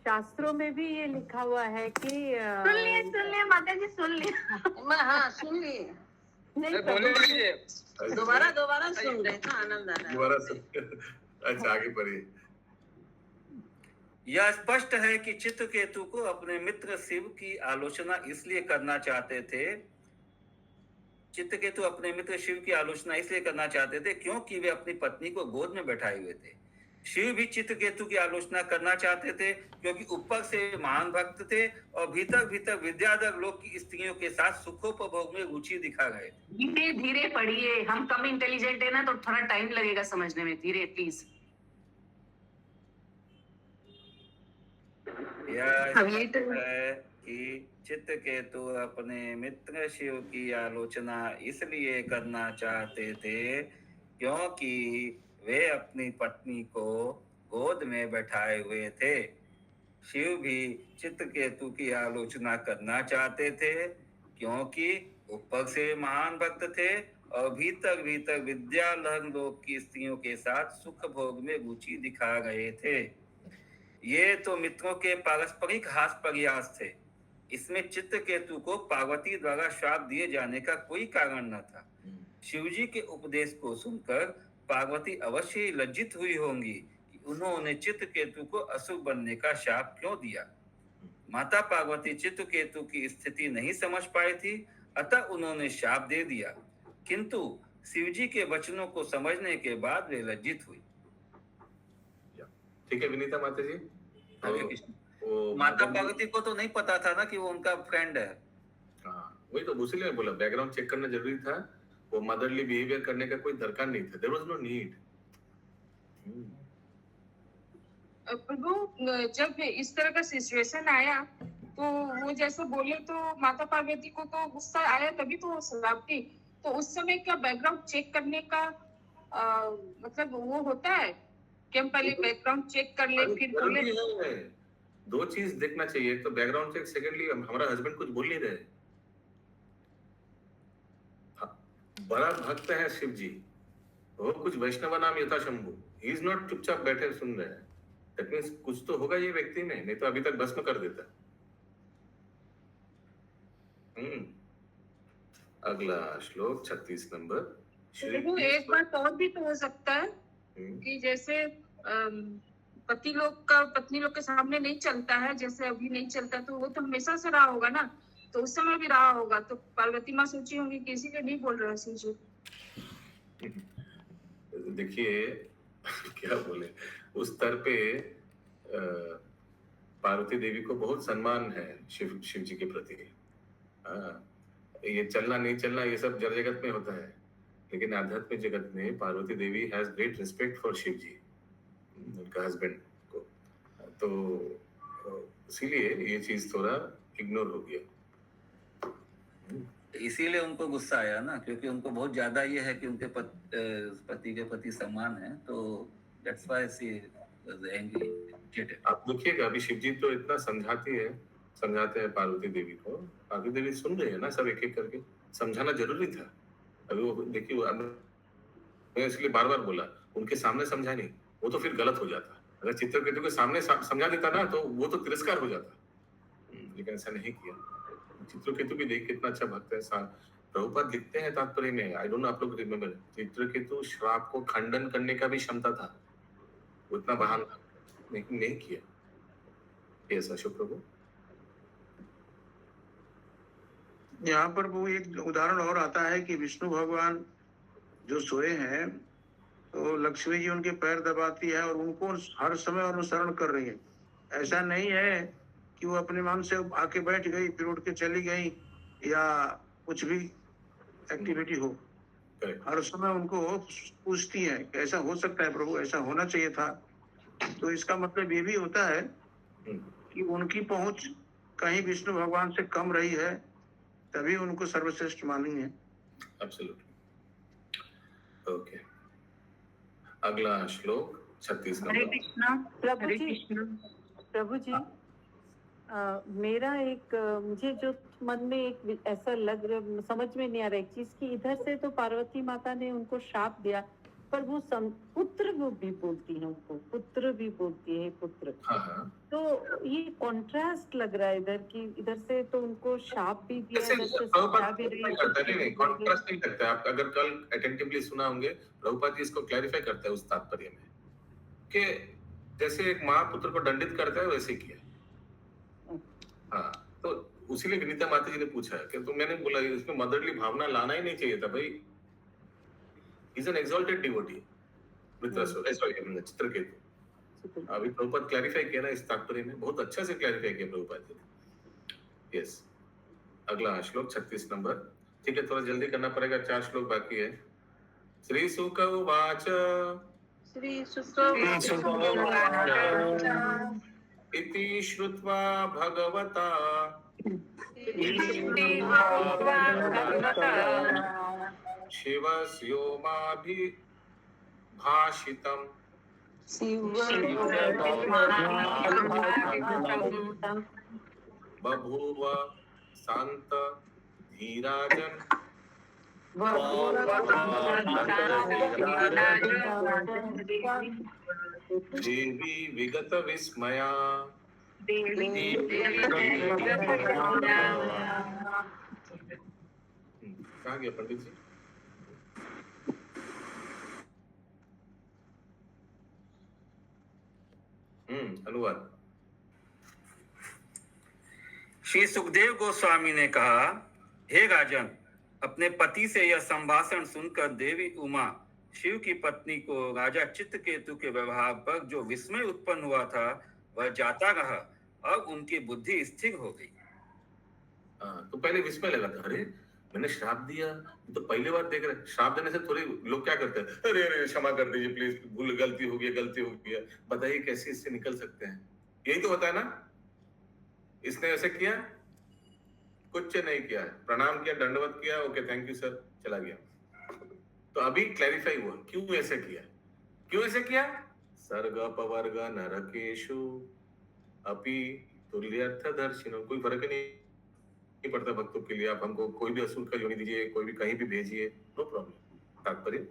शास्त्रों में भी ये लिखा हुआ है कि सुन लिए माता जी, सुन लिए। हाँ सुन लिए। दोबारा सुन रहे थे, आनंद आ रहा है। दोबारा अच्छा, आगे पढ़िए। यह स्पष्ट है कि चित्रकेतु को अपने मित्र शिव की आलोचना इसलिए करना चाहते थे। चित्रकेतु अपने मित्र शिव की आलोचना इसलिए करना चाहते थे क्योंकि वे अपनी पत्नी को गोद में बैठाए हुए थे। शिव भी चित्रकेतु की आलोचना करना चाहते थे क्योंकि ऊपर से महान भक्त थे और भीतर भीतर विद्याधर लोक की स्त्रियों के साथ सुखोपभोग में रुचि दिखा गए थे। धीरे धीरे पढ़िए, हम कम इंटेलिजेंट है ना, तो थोड़ा टाइम लगेगा समझने में। धीरे प्लीज। यह है कि चित्रकेतु अपने मित्र शिव की आलोचना इसलिए करना चाहते थे क्योंकि वे अपनी पत्नी को गोद में बैठाए हुए थे। शिव भी चित्रकेतु की आलोचना करना चाहते थे क्योंकि ऊपर से महान भक्त थे और भीतर भीतर विद्यालहन लोक की स्त्रियों के साथ सुख भोग में रुचि दिखा रहे थे। ये तो मित्रों के पारस्परिक हास प्रयास थे। इसमें चित्रकेतु को पार्वती द्वारा श्राप दिए जाने का कोई कारण न था। शिवजी के उपदेश को सुनकर पार्वती अवश्य ही लज्जित हुई होंगी कि उन्होंने चित्रकेतु को असुर बनने का शाप क्यों दिया। माता पार्वती चित्रकेतु की स्थिति नहीं समझ पाई थी, अतः उन्होंने शाप दे दिया, किंतु शिवजी के वचनों को समझने के बाद वे लज्जित हुई। ठीक है विनीता माता जी। हरे कृष्ण। वो माता पार्वती को तो नहीं पता था ना कि वो उनका फ्रेंड है। हाँ, वही तो इसीलिए बोला बैकग्राउंड चेक करना जरूरी था। वो मदरली बिहेवियर करने का कोई दरकार नहीं था। There was no need. Prabhu जब इस तरह का सिचुएशन आया तो वो जैसे बोले तो माता पार्वती को तो गुस्सा आया, तभी तो वो श्राप दी। तो उस समय क्या बैकग्राउंड चेक करने का मतलब वो होता है कि हम पहले बैकग्राउंड चेक कर ले फिर बोले? जरूरी है। दो चीज देखना चाहिए, तो बैकग्राउंड चेक, सेकंडली हमारा हस्बैंड कुछ बोल नहीं रहे। बड़ा भक्त है शिव जी, वो कुछ वैष्णव नाम यथा शंभु, ही इज नॉट चुपचाप बैठे सुन रहे हैं। दैट मींस कुछ तो होगा ये व्यक्ति में, नहीं तो अभी तक भस्म कर देता। अगला श्लोक 36 नंबर। प्रभु एक बात और भी तो हो सकता है कि जैसे पति लोग का पत्नी लोग के सामने नहीं चलता है, जैसे अभी नहीं चलता, तो वो तो हमेशा से रहा होगा ना, तो उस समय भी रहा होगा। तो पार्वती माँ सोची होंगी कि इसीलिए नहीं बोल रहे शिव जी। देखिए क्या बोले, उस स्तर पे पार्वती देवी को बहुत सम्मान है शिव जी के प्रति। ये चलना नहीं चलना ये सब जड़ जगत में होता है, लेकिन आध्यात्मिक जगत में Parvati Devi has great respect for Shiv ji, उनका हस्बैंड को। तो इसीलिए ये चीज थोड़ा इग्नोर हो गया। इसीलिए उनको गुस्सा आया ना, क्योंकि उनको बहुत ज्यादा ये है कि उनके पति के प्रति सम्मान है, तो that's why she was angry. आप देखिएगा अभी शिव जी तो इतना समझाते हैं पार्वती देवी को, पार्वती देवी सुन रही है ना सब एक एक करके। समझाना जरूरी था। अभी वो देखिए, मैं इसलिए बार बार बोला उनके सामने समझा नहीं, वो तो फिर गलत हो जाता। अगर चित्रकेतु के सामने समझा देता ना तो वो तो तिरस्कार हो जाता, लेकिन ऐसा नहीं किया। चित्रकेतु भी देख कितना अच्छा भक्त है। प्रभुपाद लिखते हैं तात्पर्य में, आई डोंट नो आप लोग रिमेम्बर, चित्रकेतु श्राप को खंडन करने का भी क्षमता था, उतना बहाना था, लेकिन नहीं किया। यस अशोक प्रभु। यहाँ पर वो एक उदाहरण और आता है कि विष्णु भगवान जो सोए हैं तो लक्ष्मी जी उनके पैर दबाती है और उनको हर समय अनुसरण कर रही है। ऐसा नहीं है कि वो अपने मन से आके बैठ गई फिर उठ के चली गई या कुछ भी एक्टिविटी हो, हर समय उनको पूछती है। ऐसा हो सकता है प्रभु, ऐसा होना चाहिए था। तो इसका मतलब ये भी होता है कि उनकी पहुंच कहीं विष्णु भगवान से कम रही है, तभी उनको सर्वश्रेष्ठ मानी है। एब्सोल्युटली। ओके, अगला श्लोक 36 हरे नंबर। कृष्णा प्रभु जी, मेरा एक मुझे जो मन में एक ऐसा लग रहा, समझ में नहीं आ रहा एक चीज कि इधर से तो पार्वती माता ने उनको शाप दिया, पर वो पुत्र वो भी बोलती है, उनको पुत्र भी बोलती है, पुत्र। हाँ। तो ये कॉन्ट्रास्ट लग रहा है इधर की, इधर से तो उनको शाप भी दिया, इधर से प्रभुपाद सजा भी रही है। नहीं, कॉन्ट्रास्ट नहीं करता है। आप अगर कल अटेंटिवली सुना होंगे, प्रभुपाद जी इसको क्लैरिफाई करता है उस तात्पर्य में कि जैसे एक माँ पुत्र को दंडित करता है वैसे किया। हाँ, तो उसीलिए विनीता माता जी ने पूछा कि तो मैंने बोला इसमें मदरली भावना लाना ही नहीं चाहिए था भाई। Is an exalted devotee Chitraketu. अभी प्रभुपाद क्लैरिफाई किया ना इस तात्पर्य में, बहुत अच्छा से क्लैरिफाई किया प्रभुपाद जी ने। यस, अगला श्लोक 36 नंबर। ठीक है, थोड़ा जल्दी करना पड़ेगा, 4 श्लोक बाकी है। श्री शुक उवाच इति श्रुत्वा भगवता शिवस्योमाभिभाषितम् बभूव शांत धीराजन देवी विगत विस्मया। कहाँ गया पंडित जी? अनुवाद। श्री सुखदेव गोस्वामी ने कहा, हे राजन, अपने पति से यह संभाषण सुनकर देवी उमा शिव की पत्नी को राजा चित्रकेतु के व्यवहार पर जो विस्मय उत्पन्न हुआ था वह जाता रहा और उनकी बुद्धि स्थिर हो गई। तो पहले विस्मय लगा था, अरे मैंने श्राप दिया, तो पहली बार देख रहे। श्राप देने से थोड़ी लोग क्या करते हैं, अरे अरे क्षमा कर दीजिए प्लीज, भूल गलती हो गया। बताइए कैसे इससे निकल सकते हैं? यही तो होता है ना। इसने ऐसे किया, कुछ नहीं किया, प्रणाम किया, दंडवत किया, ओके थैंक यू सर, चला गया। तो अभी क्लैरिफाई हुआ क्यों ऐसे किया। सर्ग पवर्ग नरकेशु अपि तुल्यर्थदर्शिनो, कोई फर्क नहीं पड़ता भक्तों के लिए। आप हमको कोई भी असुर का योनि दीजिए, कोई भी कहीं भी भेजिए, नो प्रॉब्लम। तात्पर्य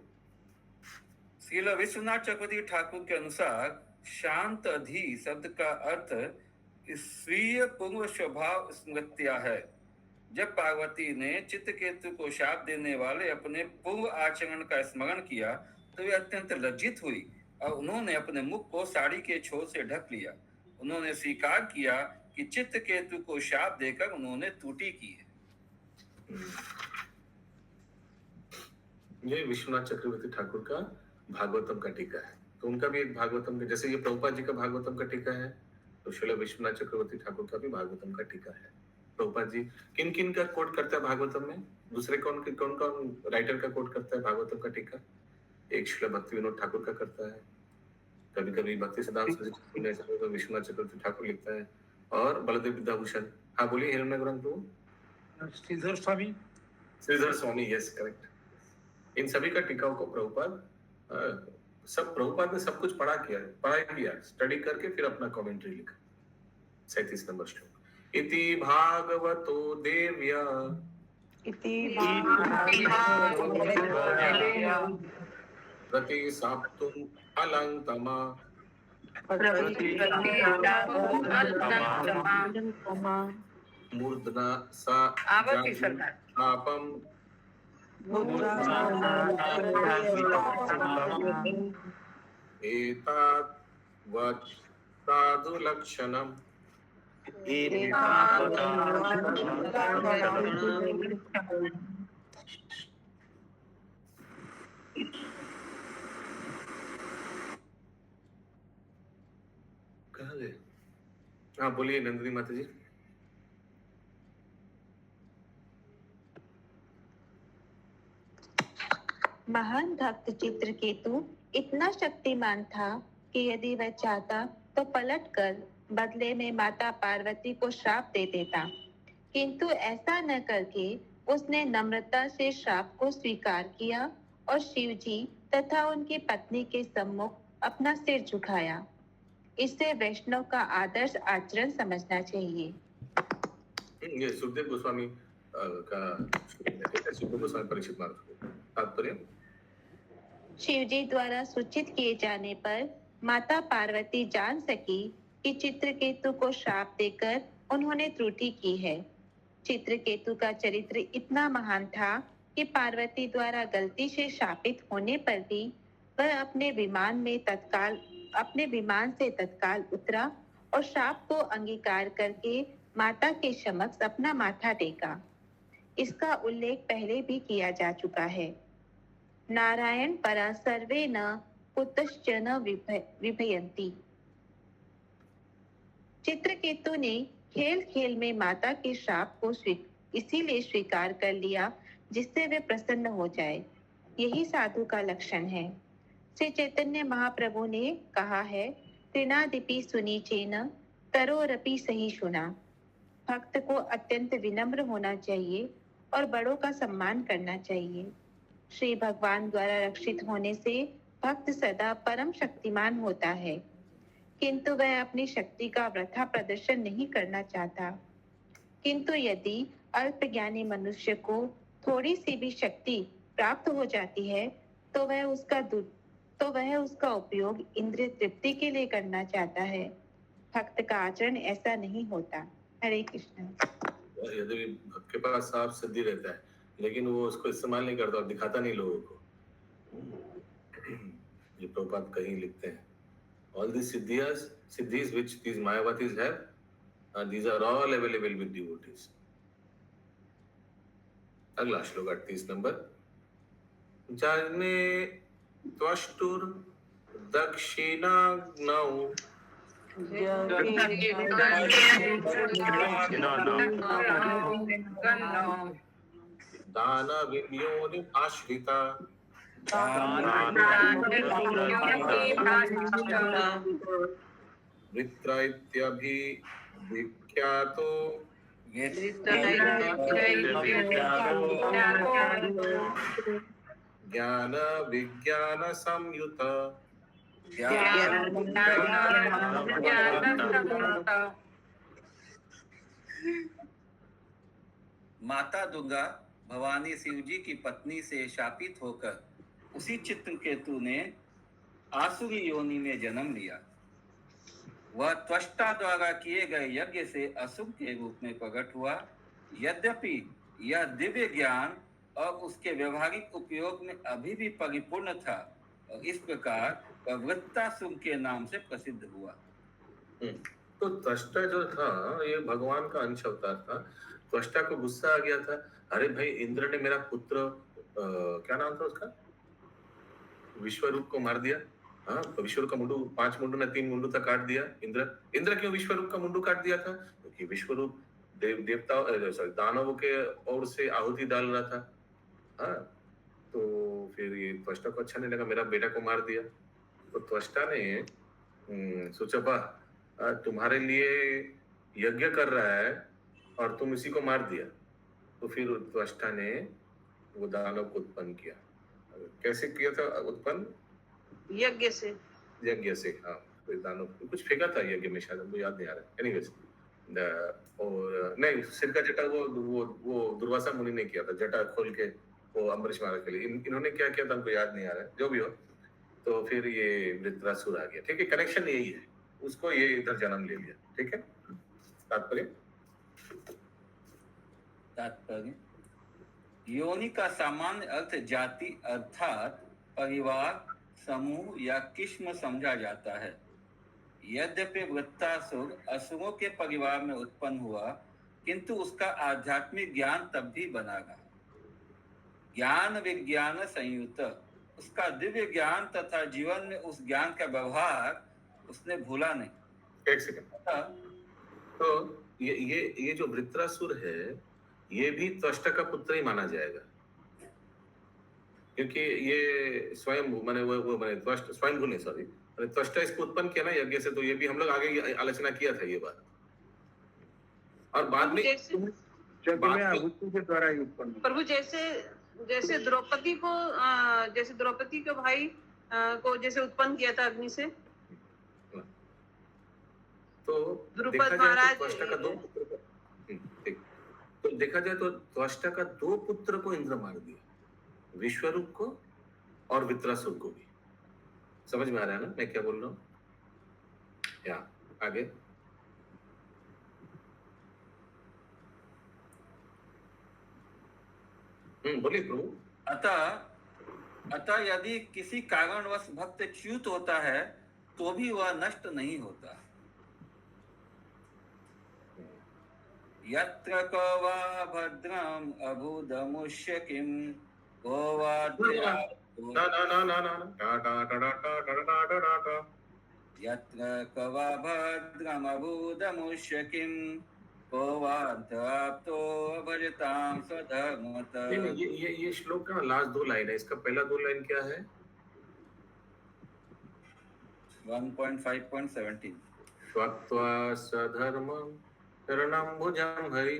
श्रील विश्वनाथ चक्रवर्ती ठाकुर के अनुसार शांत अधि शब्द का अर्थ स्वीय पूर्व स्वभाव स्मृत्या है। जब पार्वती ने चित्रकेतु को शाप देने वाले अपने पूर्व आचरण का स्मरण किया तो वे अत्यंत लज्जित हुई और उन्होंने अपने मुख को साड़ी के छोर से ढक लिया। उन्होंने स्वीकार किया कि चित्रकेतु को शाप देकर उन्होंने त्रुटि की है। ये विश्वनाथ चक्रवर्ती ठाकुर का भागवतम का टीका है। तो उनका भी एक भागवतम का, जैसे ये प्रभुपाद जी का भागवतम का टीका है, तो श्रील विश्वनाथ चक्रवर्ती ठाकुर का भी भागवतम का टीका है। प्रभुपाद जी किन किन का कोट करता है भागवतम में? दूसरे कौन राइटर का कोट करता है भागवतम का टीका? एक श्रील भक्ति विनोद ठाकुर का करता है, कभी कभी भक्ति सिद्धांत विश्वनाथ चक्रवर्ती ठाकुर लिखता है, और बलदेव विद्याभूषण। हाँ बोलिए हिरण्य ग्रंथ। Shridhar Swami, yes correct. इन सभी का टीकाओं को प्रभुपाद ने सब कुछ पढ़ा किया, स्टडी करके फिर अपना कमेंट्री लिखा। 37 नंबर श्लोक। इति भागवतो देव्या प्रति साप्तुम अलंतमा मूर्धना सा आपम एतात वत्तादु लक्षणम कहाँ गए? हाँ बोलिए नंदिनी माता जी। महान भक्त चित्रकेतु इतना शक्तिमान था कि यदि वह चाहता तो पलटकर बदले में माता पार्वती को श्राप दे देता, किंतु ऐसा न करके उसने नम्रता से श्राप को स्वीकार किया और शिव जी तथा उनकी पत्नी के सम्मुख अपना सिर झुकाया। इससे वैष्णव का आदर्श आचरण समझना चाहिए। ये सुखदेव गोस्वामी परीक्षित महाराज। तात्पर्य शिव जी द्वारा सूचित किए जाने पर माता पार्वती जान सकी कि चित्रकेतु को श्राप देकर उन्होंने त्रुटि की है। चित्रकेतु का चरित्र इतना महान था कि पार्वती द्वारा गलती से शापित होने पर भी वह अपने विमान से तत्काल उतरा और श्राप को अंगीकार करके माता के समक्ष अपना माथा टेका। इसका उल्लेख पहले भी किया जा चुका है। नारायण परा सर्वे न कुतश्चन विभयन्ति। चित्रकेतु ने खेल खेल में माता के श्राप को इसीलिए स्वीकार कर लिया जिससे वे प्रसन्न हो जाए। यही साधु का लक्षण है। श्री चैतन्य महाप्रभु ने कहा है, त्रिनादिपि सुनीचेन तरोरपि सही सुना। भक्त को अत्यंत विनम्र होना चाहिए और बड़ों का सम्मान करना चाहिए। श्री भगवान द्वारा रक्षित होने से भक्त सदा परम शक्तिमान होता है, किंतु वह अपनी शक्ति का वृथा प्रदर्शन नहीं करना चाहता। किंतु यदि अल्पज्ञानी मनुष्य को थोड़ी सी भी शक्ति प्राप्त हो जाती है तो वह उसका उपयोग इंद्रिय तृप्ति के लिए करना चाहता है। भक्त का आचरण ऐसा नहीं होता। हरे कृष्ण। यदि भक्त के पास साफ सिद्धि रहता है लेकिन वो उसको इस्तेमाल नहीं करता और दिखाता नहीं लोगों को, ये प्रभुपाद कहीं लिखते हैं, all these siddhis which these Mayavatis have, These are all available with devotees. अगला श्लोक 38 नंबर। जाने त्वष्टुर दक्षिणाग्नौ दानवियोनिम् आश्रिता वृत्र इत्यभिविख्यातो ज्ञान विज्ञान संयुत माता दुर्गा भवानी शिव जी की पत्नी से शापित होकर उसी चित्रकेतु ने आसुरी योनि में जन्म लिया। वह त्वष्टा द्वारा किए गए यज्ञ से असुर के रूप में प्रकट हुआ। यद्यपि यह दिव्य ज्ञान और उसके व्यवहारिक उपयोग में अभी भी परिपूर्ण था और इस प्रकार वह वृत्तासुर के नाम से प्रसिद्ध हुआ। तो त्वष्टा जो था ये भगवान का अंश अवतार था। त्वष्टा को गुस्सा आ गया था, अरे भाई इंद्र ने मेरा पुत्र क्या नाम था उसका, विश्वरूप को मार दिया। हाँ, विश्वरूप का मुंडू 5 मुंडू ने 3 मुंडू तक काट दिया। इंद्र क्यों विश्वरूप का मुंडू काट दिया था? क्योंकि विश्वरूप देवताओं सॉरी दानवों के ओर से आहुति डाल रहा था। हाँ, तो फिर ये त्वष्टा को अच्छा नहीं लगा, मेरा बेटा को मार दिया। तो त्वष्टा ने सोचा तुम्हारे लिए यज्ञ कर रहा है और तुम इसी को मार दिया। तो फिर त्वष्टा ने वो दानव को उत्पन्न किया। कैसे किया था उत्पन्न? यज्ञ से। हाँ, कोई दानव कुछ फेंका था यज्ञ में, शायद मुझे याद नहीं आ रहा। एनीवेज, और नहीं, सिर का जटा वो दुर्वासा मुनि ने किया था, जटा खोल के वो अम्बरीश महाराज के लिए। इन्होंने क्या किया था हमको याद नहीं आ रहा है, जो भी हो। तो फिर ये वृत्रासुर आ गया। ठीक है, कनेक्शन यही है, उसको ये इधर जन्म ले लिया। ठीक है, तात्पर्य योनि का सामान्य अर्थ जाति अर्थात परिवार, समूह या किस्म समझा जाता है। यद्यपि वृत्तासुर असुरों के परिवार में उत्पन्न हुआ, किंतु उसका आध्यात्मिक ज्ञान तब भी बना रहा। ज्ञान विज्ञान संयुक्त, उसका दिव्य ज्ञान तथा जीवन में उस ज्ञान का व्यवहार उसने भूला नहीं। एक सेकंड, तो ये जो वृत्रासुर है ये भी त्वष्टा का पुत्र ही माना जाएगा, क्योंकि ये स्वयं माने वो माने त्वष्टा स्वयं नहीं, सॉरी, त्वष्टा इसको उत्पन्न किया ना यज्ञ से। तो ये भी हम लोग आगे आलोचना किया था ये बात। और बाद में प्रभु जैसे द्रौपदी के भाई को जैसे उत्पन्न किया था अग्नि से, तो द्रुपद महाराज तो देखा जाए तो त्वष्टा का 2 पुत्र को इंद्र मार दिया, विश्वरूप को और वृत्रासुर को भी। समझ में आ रहा है ना मैं क्या बोल रहा हूँ? या आगे बोलिए प्रभु। अतः यदि किसी कारणवश भक्त च्युत होता है तो भी वह नष्ट नहीं होता। यत्र को वा भद्रम अभूदमुष्य किम को वा यत्र को वा भद्रम अभूदमुष्य किम को वा ध्याप्तो भजतां स्वधर्मतः। ये श्लोक का लास्ट 2 लाइन है, इसका पहला 2 लाइन क्या है? 1.5.17 स्वत्वा स्वधर्मं शरणं भुजं हरि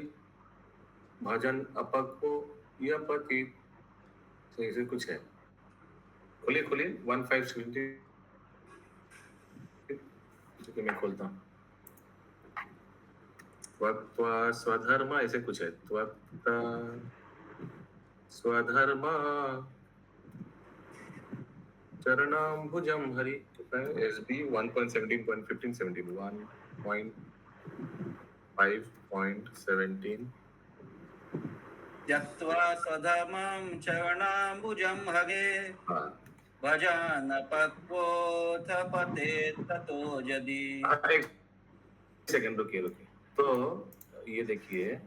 भजन अपक्वो यपति। ऐसे कुछ है, खोलिए 1.5.17 मैं खोलता हूँ। त्वत्वा स्वधर्म ऐसे कुछ है, त्वत्ता स्वधर्म चरणं भुजं हरि। SB 1.17.15 1.5.17 त्यक्त्वा स्वधर्मं चरणाम्बुजं हरे भजन पक्वोऽथ पतेत् ततो यदि। एक सेकंड रुकिए, तो ये देखिए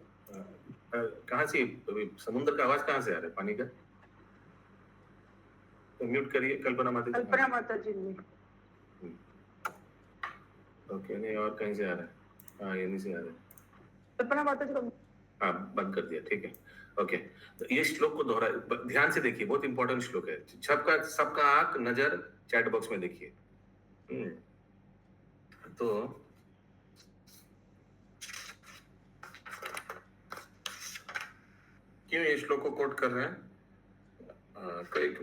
कहाँ से अभी समुद्र का आवाज कहाँ से आ रहा है, पानी का? तो म्यूट करिए कल्पना माता जी। कल्पना माता जी ने। ओके, नहीं और कहीं से आ रहा है? हाँ, यहीं से आ रहा है। कल्पना माता जी को हाँ, बंद कर दिया, ठीक है। ओके, तो ये श्लोक को दोहरा ध्यान से देखिए, बहुत इंपॉर्टेंट श्लोक है। सबका आंख नजर चैट बॉक्स में देखिए। तो क्यों ये श्लोक को कोट कर रहे हैं?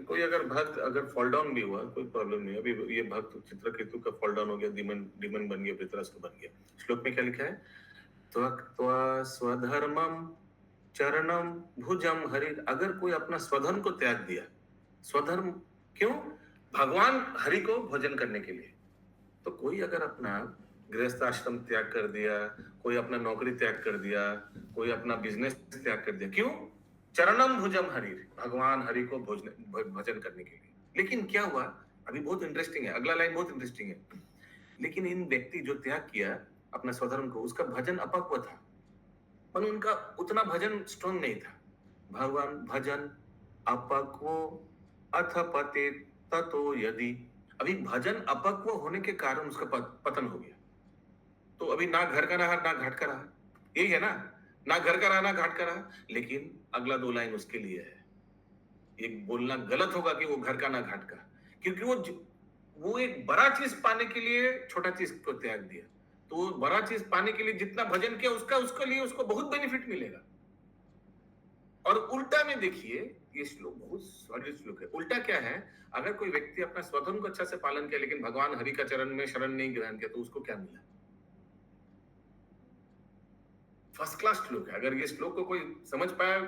कोई अगर भक्त अगर फॉल डाउन भी हुआ, कोई प्रॉब्लम नहीं। अभी ये भक्त चित्रकेतु का फॉल डाउन हो गया, डीमन बन गया, वृत्रासुर बन गया। श्लोक में क्या लिखा है? त्वक्त्वा स्वधर्मम चरणम भुजम हरि। अगर कोई अपना स्वधर्म को त्याग दिया, स्वधर्म क्यों? भगवान हरि को भोजन करने के लिए। तो कोई अगर अपना गृहस्थ आश्रम त्याग कर दिया, कोई अपना नौकरी त्याग कर दिया, कोई अपना बिजनेस त्याग कर दिया, क्यों? चरणम भुजम हरि, भगवान हरि को भजन करने के लिए। लेकिन क्या हुआ? अभी बहुत इंटरेस्टिंग है, अगला लाइन बहुत इंटरेस्टिंग है। लेकिन इन व्यक्ति जो त्याग किया अपना स्वधर्म को, उसका भजन अपक्व था, पर उनका उतना भजन स्ट्रॉन्ग नहीं था। भगवान भजन अपक्व अथ पते ततो यदि। अभी भजन अपक्व होने के कारण उसका पतन हो गया। तो अभी ना घर का रहा ना घाट का रहा, यही है ना, ना घर का रहा ना घाट का रहा। लेकिन अगला 2 लाइन उसके लिए है। ये बोलना गलत होगा कि वो घर का ना घाट का, क्योंकि वो एक बड़ा चीज पाने के लिए छोटा चीज को त्याग दिया। तो बड़ा चीज पाने के लिए जितना भजन किया उसके लिए उसको बहुत बेनिफिट मिलेगा। और उल्टा में देखिए, ये श्लोक बहुत सॉलिड श्लोक है। उल्टा क्या है? अगर कोई व्यक्ति अपना स्वधर्म को अच्छा से पालन किया लेकिन भगवान हरि का चरण में शरण नहीं ग्रहण किया, तो उसको क्या मिला? फर्स्ट क्लास श्लोक है। अगर ये श्लोक को कोई समझ पाया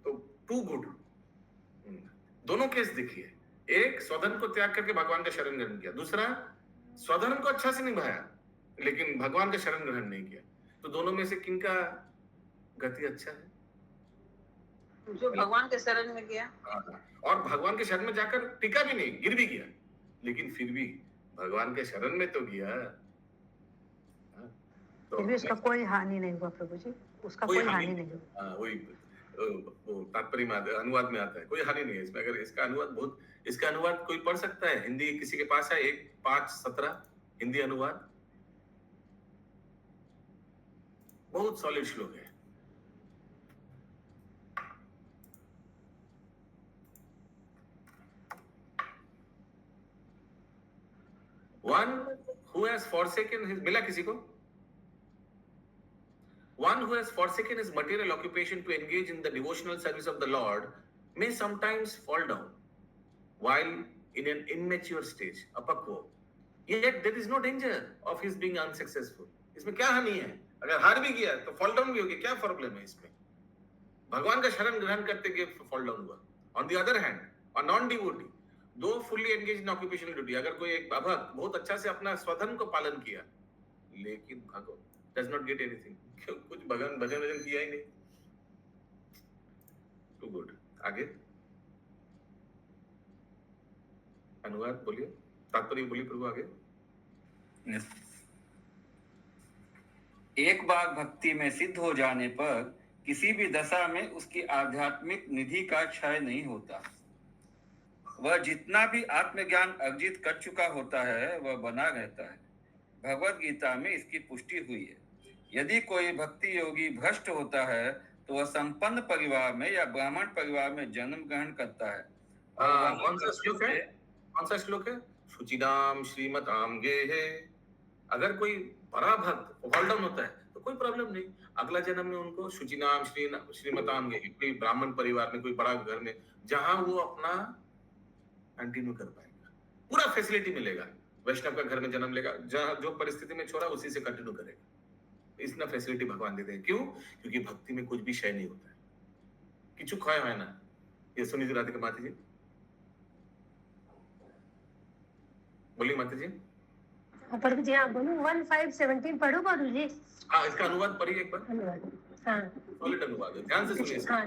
तो टू गुड। दोनों केस देखिए, एक स्वधर्म को त्याग करके भगवान का शरण ग्रहण किया, दूसरा स्वधर्म को अच्छा से निभाया लेकिन भगवान का शरण ग्रहण नहीं किया। तो दोनों में से किनका गति अच्छा है? जो भगवान के शरण में गया। और भगवान के शरण में जाकर टिका भी नहीं, गिर भी गया, लेकिन फिर भी भगवान के शरण में तो गया। फिर भी उसका कोई हानि नहीं हुआ प्रभु जी, उसका कोई हानि नहीं हुआ। वही तात्पर्य में अनुवाद में आता है, कोई हानि नहीं है इसमें। अगर इसका अनुवाद कोई पढ़ सकता है? हिंदी किसी के पास है? 1:5:17 हिंदी अनुवाद, बहुत सॉलिड श्लोक है। One who has forsaken his, मिला किसी को? One who has forsaken his material occupation to engage in the devotional service of the Lord may sometimes fall down while in an immature stage, apakwa. Yet there is no danger of his being unsuccessful. इसमें क्या हानि है? अगर हार भी गया तो फॉल डाउन भी हो गया, क्या प्रॉब्लम है इसमें? भगवान का शरण ग्रहण करते गए फॉल डाउन हुआ। ऑन द अदर हैंड, और नॉन डिवोटी दो fully engage in occupational duty, अगर कोई एक भक्त बहुत अच्छा से अपना स्वधर्म को पालन किया लेकिन भगवान डज नॉट गेट एनीथिंग, कुछ भजन किया ही नहीं, टू गुड। आगे अनुवाद बोलिए, तात्पर्य बोलिए प्रभु आगे। एक बार भक्ति में सिद्ध हो जाने पर किसी भी दशा में उसकी आध्यात्मिक निधि का क्षय नहीं होता। वह जितना भी आत्मज्ञान अर्जित कर चुका होता है वह बना रहता है। भगवत गीता में इसकी पुष्टि हुई है। यदि कोई भक्ति योगी भ्रष्ट होता है तो वह संपन्न परिवार में या ब्राह्मण परिवार में जन्म ग्रहण करता है। कौन सा श्लोक है? शुचिनाम श्रीमताम गेहे। अगर कोई बड़ा भक्त फॉल डाउन होता है तो कोई प्रॉब्लम नहीं, अगला जन्म में उनको शुचिनाम श्रीमताम गेहे, कोई ब्राह्मण परिवार में, कोई बड़ा घर में, जहां वो अपना कंटिन्यू कर पाएगा, पूरा फैसिलिटी मिलेगा। वैष्णव का घर में जन्म लेगा, जहां जो परिस्थिति में छोड़ा उसी से कंटिन्यू करेगा। इतना फैसिलिटी भगवान देते हैं। क्यों? क्योंकि भक्ति में कुछ भी क्षय नहीं होता है, किचु खोया है ना। ये सुनिए राधिका माता जी, बोलिए माता जी। प्रभु जी हाँ बोलो। 1:5:17 पढ़ो प्रभु जी। हाँ, इसका अनुवाद पढ़िए एक बार। हाँ, सॉलिड अनुवाद है, ध्यान से सुनिए। हाँ,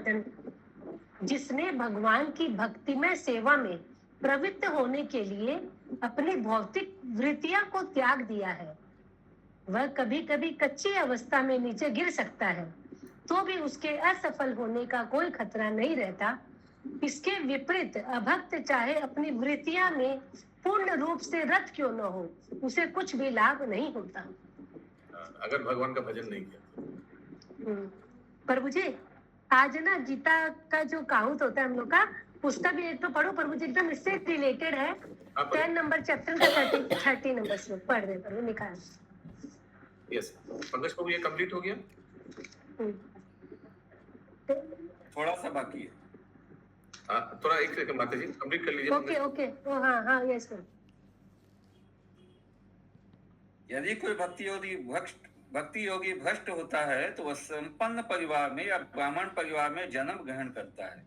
जिसने भगवान की भक्तिमय सेवा में प्रवृत्त होने के लिए अपनी भौतिक वृत्तियां को त्याग दिया है, वह कभी कभी कच्ची अवस्था में नीचे गिर सकता है, तो भी उसके असफल होने का कोई खतरा नहीं रहता। इसके विपरीत अभक्त चाहे अपनी वृत्तियां में पूर्ण रूप से रत क्यों न हो, उसे कुछ भी लाभ नहीं होता। अगर भगवान का भजन नहीं किया। प्रभु जी, आज ना गीता का जो काउंट होता है हम लोग का, उसका भी एक तो पढ़ो प्रभु जी, एकदम इससे रिलेटेड है। 10 नंबर चैप्टर का 30 नंबर श्लोक पढ़ रहे प्रभु, निकाल। यस पंकज प्रभु, ये कंप्लीट हो गया? थोड़ा सा बाकी है। थोड़ा एक सेकंड माता जी, कंप्लीट कर लीजिए। ओके ओके, हाँ हाँ, यस सर। यदि कोई भक्ति योगी भ्रष्ट होता है तो वह संपन्न परिवार में या ब्राह्मण परिवार में जन्म ग्रहण करता है,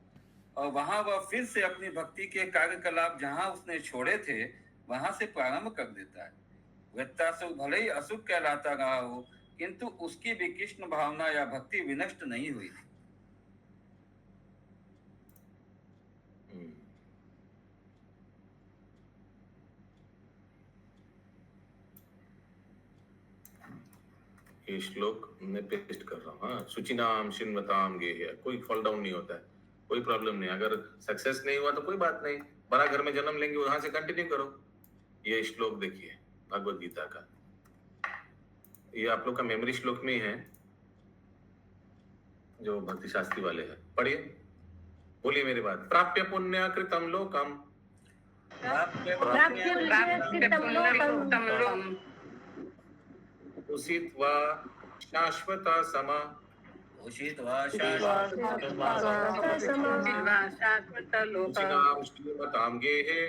और वहां वह फिर से अपनी भक्ति के कार्यकलाप जहां उसने छोड़े थे वहां से प्रारंभ कर देता है। वृत्तासुर भले ही असुख कहलाता रहा हो, किंतु उसकी भी कृष्ण भावना या भक्ति विनष्ट नहीं हुई। ये श्लोक मैं पेस्ट कर रहा हूँ। हाँ, शुचिनाम शिन्वताम गेह्य, कोई फॉल डाउन नहीं होता है, कोई प्रॉब्लम नहीं। अगर सक्सेस नहीं हुआ तो कोई बात नहीं, बड़ा घर में जन्म लेंगे, वहां से कंटिन्यू करो। ये श्लोक देखिए भगवत गीता का, ये आप लोग का मेमोरी श्लोक में ही है, जो भक्ति शास्त्री वाले हैं। पढ़िए, बोलिए मेरी बात। प्राप्य पुण्य कृतम लोकम, उषित्वा शाश्वत समा, शुचिनाम श्रीमतां गेहे,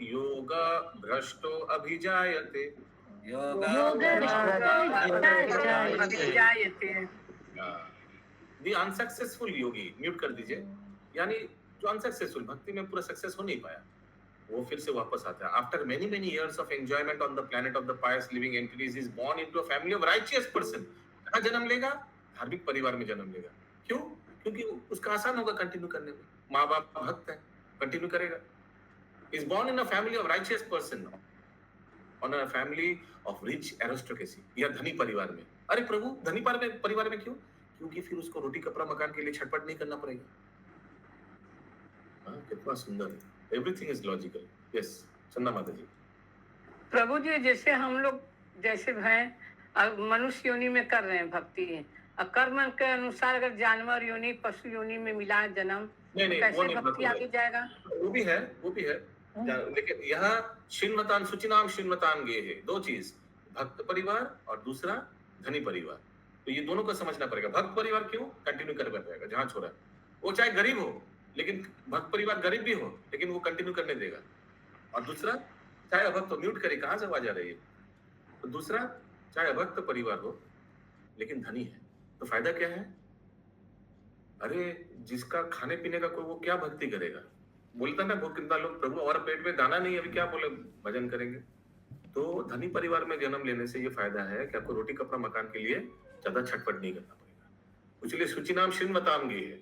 योग भ्रष्टो अभिजायते। दी अनसक्सेसफुल योगी, म्यूट कर दीजिए। यानी जो अनसक्सेसफुल, भक्ति में पूरा सक्सेस हो नहीं पाया, वो फिर से वापस आता है। After many years of enjoyment on the planet of the pious living entities is born into a family of righteous person। कहाँ जन्म लेगा? धार्मिक परिवार में जन्म लेगा। क्यों? क्योंकि उसका आसान होगा कंटिन्यू करने में, माँ बाप भक्त है, कंटिन्यू करेगा। is born in a family of righteous person, on a family of rich aristocracy, या धनी परिवार में। अरे प्रभु, धनी परिवार में क्यों? क्योंकि फिर उसको रोटी कपड़ा मकान के लिए छटपट नहीं करना पड़ेगा। हाँ, कितना सुंदर है। Everything is logical. Yes, चंदा माता जी। प्रभु जी, जैसे हम लोग जैसे हैं मनुष्य योनि में कर रहे हैं भक्ति, कर्म के अनुसार अगर जानवर योनि, पशु योनि में मिला जन्म, कैसे भक्ति आगे जाएगा? वो भी है। लेकिन यहाँ शिन्वतान, शुचिनाम शिन्वतान गे है, दो चीज, भक्त परिवार और दूसरा धनी परिवार। तो ये दोनों को समझना पड़ेगा। भक्त परिवार क्यों कंटिन्यू कर पाएगा जहाँ छोड़ा, वो चाहे गरीब हो, लेकिन भक्त परिवार गरीब भी हो लेकिन वो कंटिन्यू करने देगा। और दूसरा, चाहे अभक्त, म्यूट करे, कहाँ से आवाज आ रही है? तो दूसरा, चाहे अभक्त परिवार हो लेकिन धनी है, तो फायदा क्या है? अरे जिसका खाने पीने का कोई, वो क्या भक्ति करेगा? बोलता ना वो कितना लोग, प्रभु हमारा पेट में दाना नहीं है, अभी क्या बोले भजन करेंगे? तो धनी परिवार में जन्म लेने से ये फायदा है कि आपको रोटी कपड़ा मकान के लिए ज्यादा छटपट नहीं करना पड़ेगा। इसलिए शुचिनाम शिन्वताम गे है।